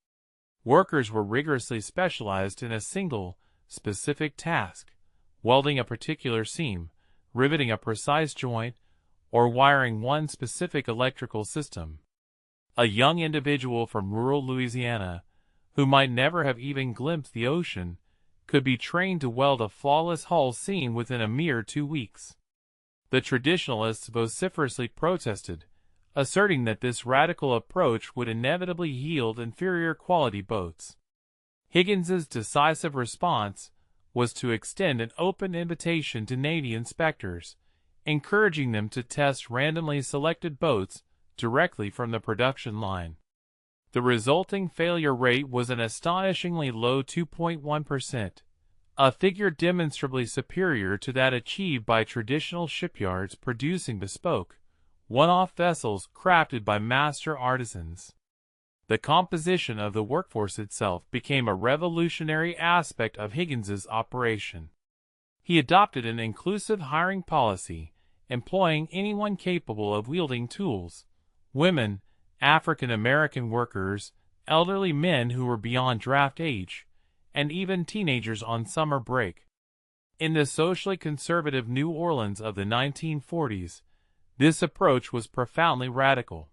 Workers were rigorously specialized in a single, specific task: welding a particular seam, riveting a precise joint, or wiring one specific electrical system. A young individual from rural Louisiana, who might never have even glimpsed the ocean, could be trained to weld a flawless hull seam within a mere 2 weeks. The traditionalists vociferously protested, asserting that this radical approach would inevitably yield inferior quality boats. Higgins's decisive response was to extend an open invitation to Navy inspectors, encouraging them to test randomly selected boats directly from the production line. The resulting failure rate was an astonishingly low 2.1%, a figure demonstrably superior to that achieved by traditional shipyards producing bespoke, one-off vessels crafted by master artisans. The composition of the workforce itself became a revolutionary aspect of Higgins's operation. He adopted an inclusive hiring policy, employing anyone capable of wielding tools: women, African American workers, elderly men who were beyond draft age, and even teenagers on summer break. In the socially conservative New Orleans of the 1940s, this approach was profoundly radical.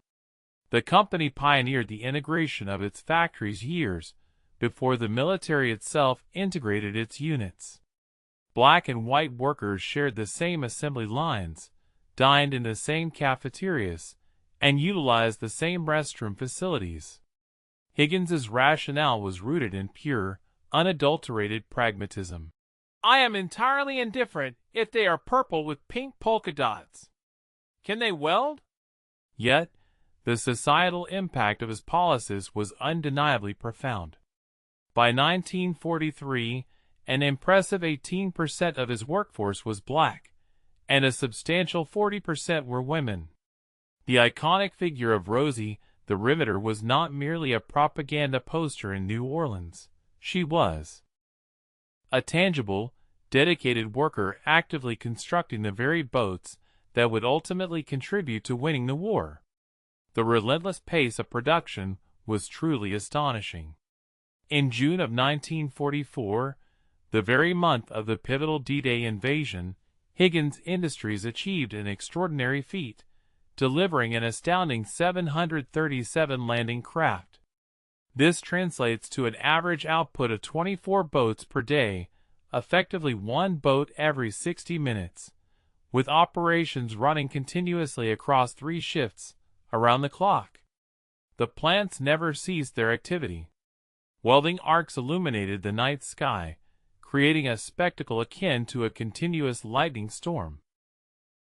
The company pioneered the integration of its factories years before the military itself integrated its units. Black and white workers shared the same assembly lines, dined in the same cafeterias, and utilized the same restroom facilities. Higgins's rationale was rooted in pure, unadulterated pragmatism. "I am entirely indifferent if they are purple with pink polka dots. Can they weld?" Yet, the societal impact of his policies was undeniably profound. By 1943, an impressive 18% of his workforce was black, and a substantial 40% were women. The iconic figure of Rosie the Riveter was not merely a propaganda poster in New Orleans. She was a tangible, dedicated worker actively constructing the very boats that would ultimately contribute to winning the war. The relentless pace of production was truly astonishing. In June of 1944, the very month of the pivotal D-Day invasion, Higgins Industries achieved an extraordinary feat, delivering an astounding 737 landing craft. This translates to an average output of 24 boats per day, effectively one boat every 60 minutes, with operations running continuously across 3 shifts, around the clock. The plants never ceased their activity. Welding arcs illuminated the night sky, creating a spectacle akin to a continuous lightning storm.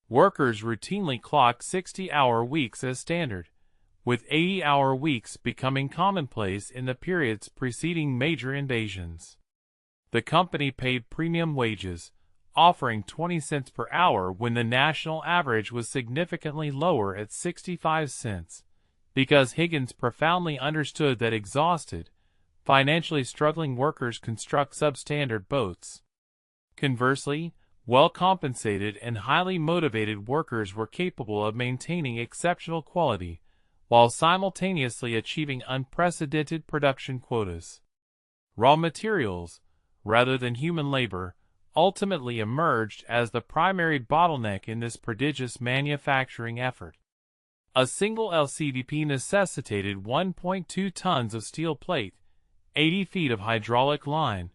Workers routinely clocked 60-hour weeks as standard, with 80-hour weeks becoming commonplace in the periods preceding major invasions. The company paid premium wages, offering 20 cents per hour when the national average was significantly lower at 65 cents, because Higgins profoundly understood that exhausted, financially struggling workers construct substandard boats. Conversely, well-compensated and highly motivated workers were capable of maintaining exceptional quality, while simultaneously achieving unprecedented production quotas. Raw materials, rather than human labor, ultimately emerged as the primary bottleneck in this prodigious manufacturing effort. A single LCVP necessitated 1.2 tons of steel plate, 80 feet of hydraulic line,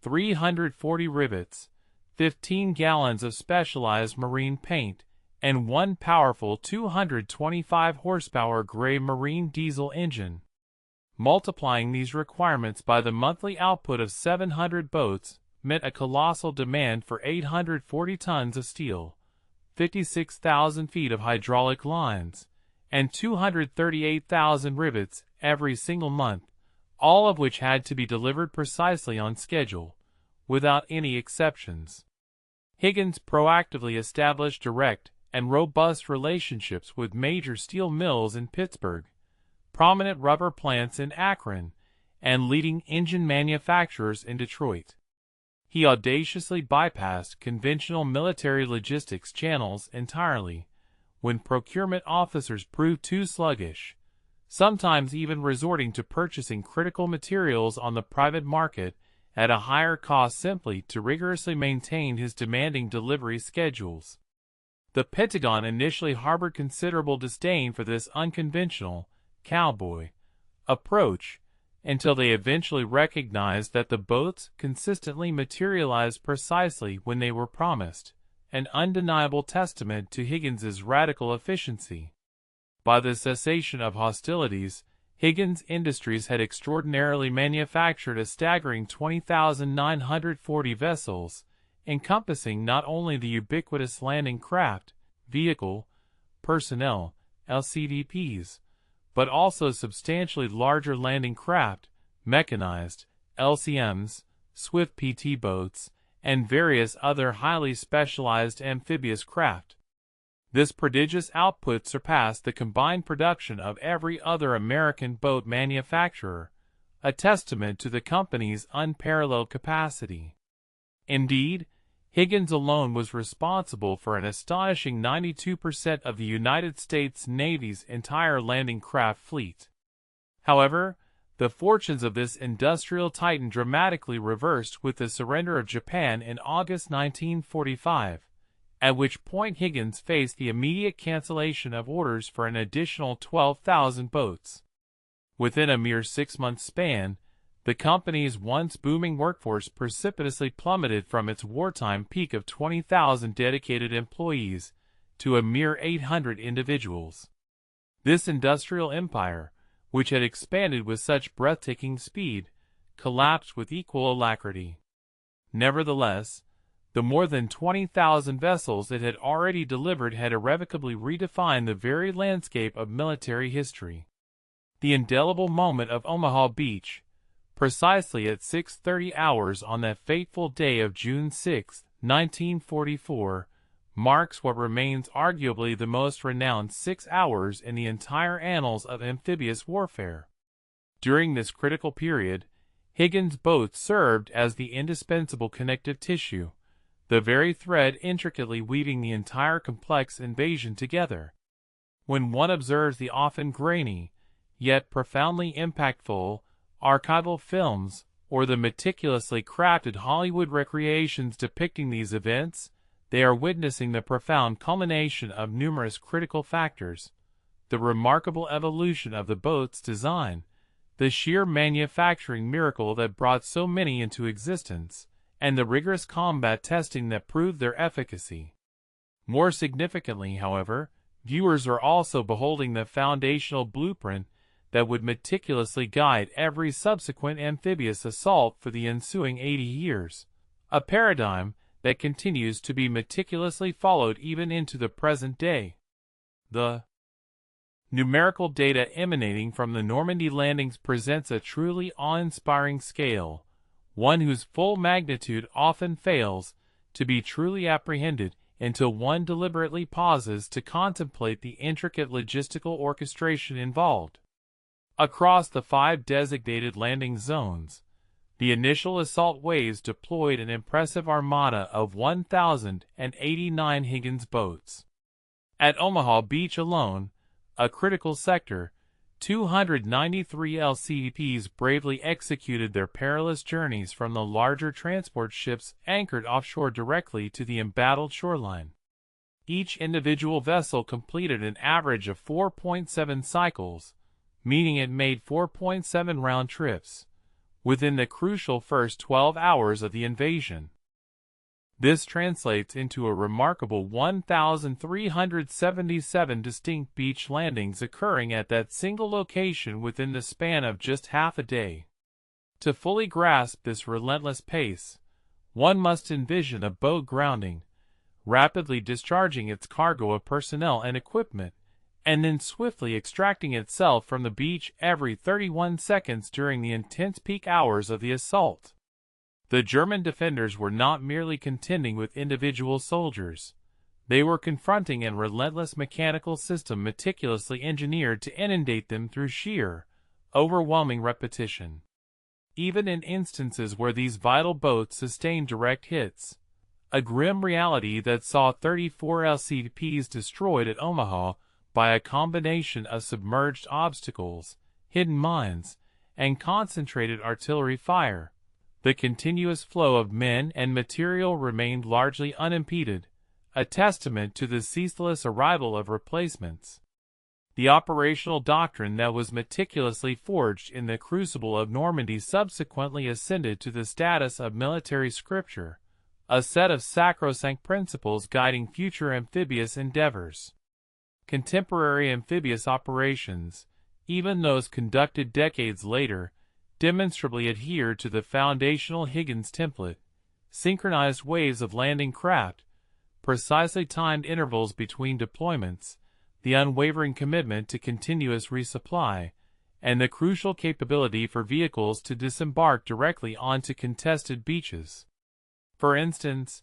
340 rivets, 15 gallons of specialized marine paint, and one powerful 225 horsepower gray marine diesel engine. Multiplying these requirements by the monthly output of 700 boats meant a colossal demand for 840 tons of steel, 56,000 feet of hydraulic lines, and 238,000 rivets every single month, all of which had to be delivered precisely on schedule, without any exceptions. Higgins proactively established direct and robust relationships with major steel mills in Pittsburgh, prominent rubber plants in Akron, and leading engine manufacturers in Detroit. He audaciously bypassed conventional military logistics channels entirely when procurement officers proved too sluggish, sometimes even resorting to purchasing critical materials on the private market at a higher cost simply to rigorously maintain his demanding delivery schedules. The Pentagon initially harbored considerable disdain for this unconventional, cowboy approach, until they eventually recognized that the boats consistently materialized precisely when they were promised, an undeniable testament to Higgins's radical efficiency. By the cessation of hostilities, Higgins Industries had extraordinarily manufactured a staggering 20,940 vessels, encompassing not only the ubiquitous landing craft, vehicle, personnel, LCVPs, but also substantially larger landing craft, mechanized, LCMs, swift PT boats, and various other highly specialized amphibious craft. This prodigious output surpassed the combined production of every other American boat manufacturer, a testament to the company's unparalleled capacity. Indeed, Higgins alone was responsible for an astonishing 92% of the United States Navy's entire landing craft fleet. However, the fortunes of this industrial titan dramatically reversed with the surrender of Japan in August 1945, at which point Higgins faced the immediate cancellation of orders for an additional 12,000 boats. Within a mere 6-month span, the company's once booming workforce precipitously plummeted from its wartime peak of 20,000 dedicated employees to a mere 800 individuals. This industrial empire, which had expanded with such breathtaking speed, collapsed with equal alacrity. Nevertheless, the more than 20,000 vessels it had already delivered had irrevocably redefined the very landscape of military history. The indelible moment of Omaha Beach, precisely at 6:30 hours on that fateful day of June 6, 1944, marks what remains arguably the most renowned 6 hours in the entire annals of amphibious warfare. During this critical period, Higgins' boats served as the indispensable connective tissue, the very thread intricately weaving the entire complex invasion together. When one observes the often grainy, yet profoundly impactful, archival films, or the meticulously crafted Hollywood recreations depicting these events, they are witnessing the profound culmination of numerous critical factors: the remarkable evolution of the boat's design, the sheer manufacturing miracle that brought so many into existence, and the rigorous combat testing that proved their efficacy. More significantly, however, viewers are also beholding the foundational blueprint that would meticulously guide every subsequent amphibious assault for the ensuing 80 years, a paradigm that continues to be meticulously followed even into the present day. The numerical data emanating from the Normandy landings presents a truly awe-inspiring scale, one whose full magnitude often fails to be truly apprehended until one deliberately pauses to contemplate the intricate logistical orchestration involved. Across the 5 designated landing zones, the initial assault waves deployed an impressive armada of 1,089 Higgins boats. At Omaha Beach alone, a critical sector, 293 LCVPs bravely executed their perilous journeys from the larger transport ships anchored offshore directly to the embattled shoreline. Each individual vessel completed an average of 4.7 cycles, meaning it made 4.7 round trips, within the crucial first 12 hours of the invasion. This translates into a remarkable 1,377 distinct beach landings occurring at that single location within the span of just half a day. To fully grasp this relentless pace, one must envision a boat grounding, rapidly discharging its cargo of personnel and equipment, and then swiftly extracting itself from the beach every 31 seconds during the intense peak hours of the assault. The German defenders were not merely contending with individual soldiers. They were confronting a relentless mechanical system meticulously engineered to inundate them through sheer, overwhelming repetition. Even in instances where these vital boats sustained direct hits, a grim reality that saw 34 LCVPs destroyed at Omaha by a combination of submerged obstacles, hidden mines, and concentrated artillery fire, the continuous flow of men and material remained largely unimpeded, a testament to the ceaseless arrival of replacements. The operational doctrine that was meticulously forged in the crucible of Normandy subsequently ascended to the status of military scripture, a set of sacrosanct principles guiding future amphibious endeavors. Contemporary amphibious operations, even those conducted decades later, demonstrably adhere to the foundational Higgins template, synchronized waves of landing craft, precisely timed intervals between deployments, the unwavering commitment to continuous resupply, and the crucial capability for vehicles to disembark directly onto contested beaches. For instance,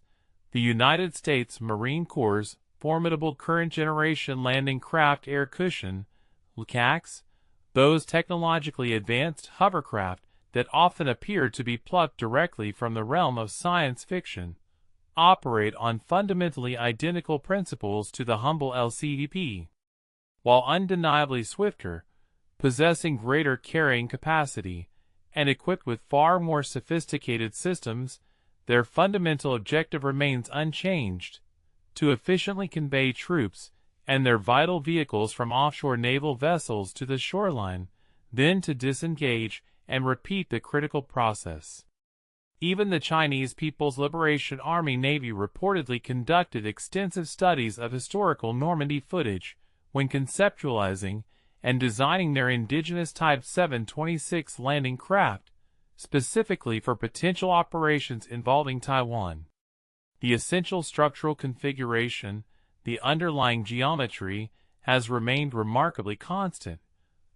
the United States Marine Corps' formidable current-generation landing craft air cushion, LCACs, those technologically advanced hovercraft that often appear to be plucked directly from the realm of science fiction, operate on fundamentally identical principles to the humble LCDP. While undeniably swifter, possessing greater carrying capacity, and equipped with far more sophisticated systems, their fundamental objective remains unchanged: to efficiently convey troops and their vital vehicles from offshore naval vessels to the shoreline, then to disengage and repeat the critical process. Even the Chinese People's Liberation Army Navy reportedly conducted extensive studies of historical Normandy footage when conceptualizing and designing their indigenous Type 726 landing craft, specifically for potential operations involving Taiwan. The essential structural configuration, the underlying geometry, has remained remarkably constant.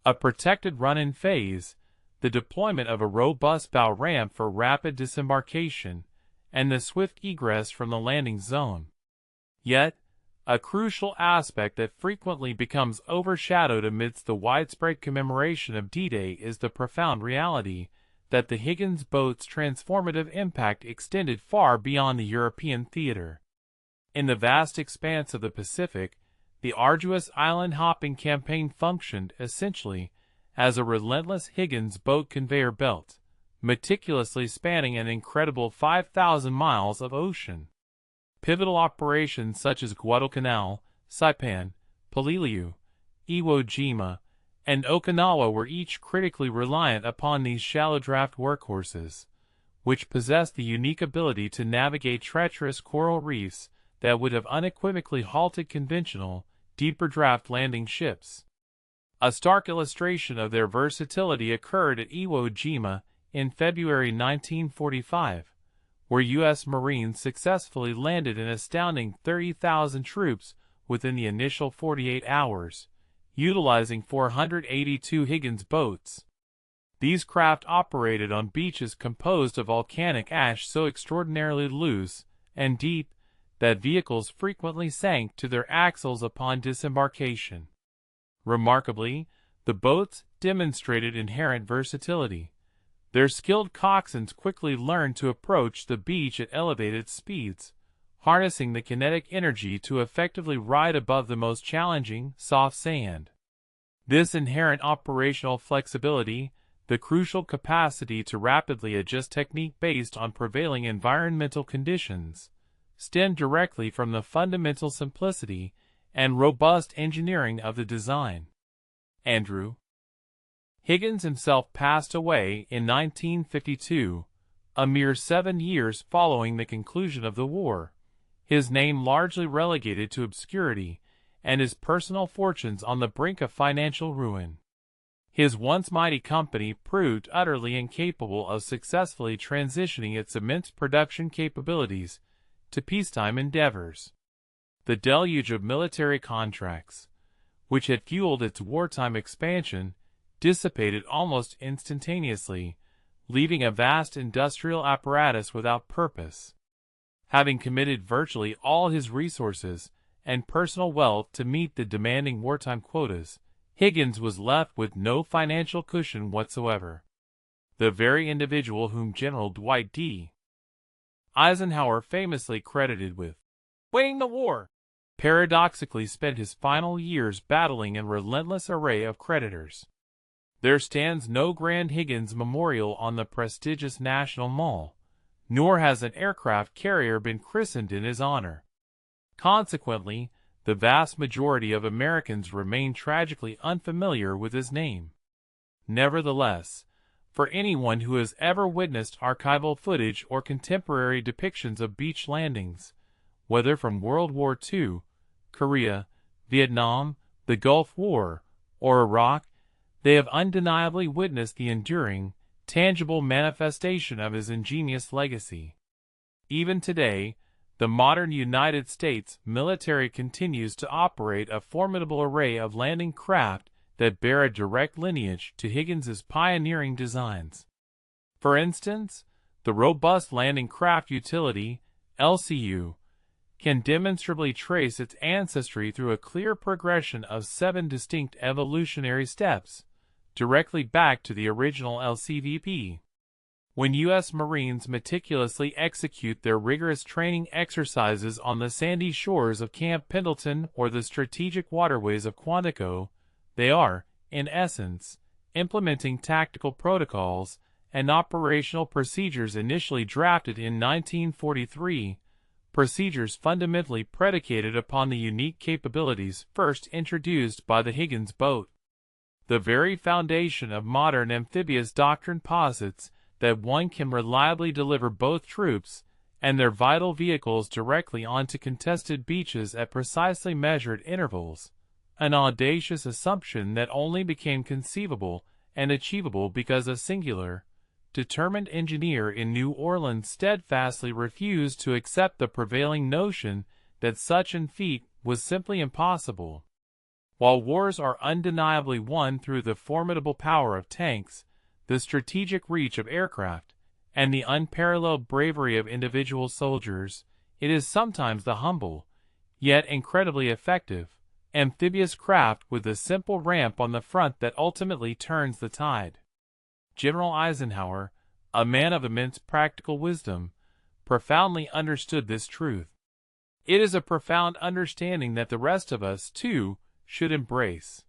A protected run-in phase, the deployment of a robust bow ramp for rapid disembarkation, and the swift egress from the landing zone. Yet, a crucial aspect that frequently becomes overshadowed amidst the widespread commemoration of D-Day is the profound reality that the Higgins boat's transformative impact extended far beyond the European theater. In the vast expanse of the Pacific, the arduous island-hopping campaign functioned, essentially, as a relentless Higgins boat conveyor belt, meticulously spanning an incredible 5,000 miles of ocean. Pivotal operations such as Guadalcanal, Saipan, Peleliu, Iwo Jima, and Okinawa were each critically reliant upon these shallow-draft workhorses, which possessed the unique ability to navigate treacherous coral reefs that would have unequivocally halted conventional, deeper-draft landing ships. A stark illustration of their versatility occurred at Iwo Jima in February 1945, where U.S. Marines successfully landed an astounding 30,000 troops within the initial 48 hours, utilizing 482 Higgins boats. These craft operated on beaches composed of volcanic ash so extraordinarily loose and deep that vehicles frequently sank to their axles upon disembarkation. Remarkably, the boats demonstrated inherent versatility. Their skilled coxswains quickly learned to approach the beach at elevated speeds, harnessing the kinetic energy to effectively ride above the most challenging, soft sand. This inherent operational flexibility, the crucial capacity to rapidly adjust technique based on prevailing environmental conditions, stemmed directly from the fundamental simplicity and robust engineering of the design. Andrew Higgins himself passed away in 1952, a mere 7 years following the conclusion of the war, his name largely relegated to obscurity, and his personal fortunes on the brink of financial ruin. His once mighty company proved utterly incapable of successfully transitioning its immense production capabilities to peacetime endeavors. The deluge of military contracts, which had fueled its wartime expansion, dissipated almost instantaneously, leaving a vast industrial apparatus without purpose. Having committed virtually all his resources and personal wealth to meet the demanding wartime quotas, Higgins was left with no financial cushion whatsoever. The very individual whom General Dwight D. Eisenhower famously credited with winning the war, paradoxically spent his final years battling a relentless array of creditors. There stands no grand Higgins memorial on the prestigious National Mall, nor has an aircraft carrier been christened in his honor. Consequently, the vast majority of Americans remain tragically unfamiliar with his name. Nevertheless, for anyone who has ever witnessed archival footage or contemporary depictions of beach landings, whether from World War II, Korea, Vietnam, the Gulf War, or Iraq, they have undeniably witnessed the enduring, tangible manifestation of his ingenious legacy. Even today, the modern United States military continues to operate a formidable array of landing craft that bear a direct lineage to Higgins's pioneering designs. For instance, the Robust Landing Craft Utility, LCU, can demonstrably trace its ancestry through a clear progression of 7 distinct evolutionary steps, directly back to the original LCVP. When U.S. Marines meticulously execute their rigorous training exercises on the sandy shores of Camp Pendleton or the strategic waterways of Quantico, they are, in essence, implementing tactical protocols and operational procedures initially drafted in 1943, procedures fundamentally predicated upon the unique capabilities first introduced by the Higgins boat. The very foundation of modern amphibious doctrine posits that one can reliably deliver both troops and their vital vehicles directly onto contested beaches at precisely measured intervals, an audacious assumption that only became conceivable and achievable because a singular, determined engineer in New Orleans steadfastly refused to accept the prevailing notion that such an feat was simply impossible. While wars are undeniably won through the formidable power of tanks, the strategic reach of aircraft, and the unparalleled bravery of individual soldiers, it is sometimes the humble, yet incredibly effective, amphibious craft with a simple ramp on the front that ultimately turns the tide. General Eisenhower, a man of immense practical wisdom, profoundly understood this truth. It is a profound understanding that the rest of us, too, should embrace.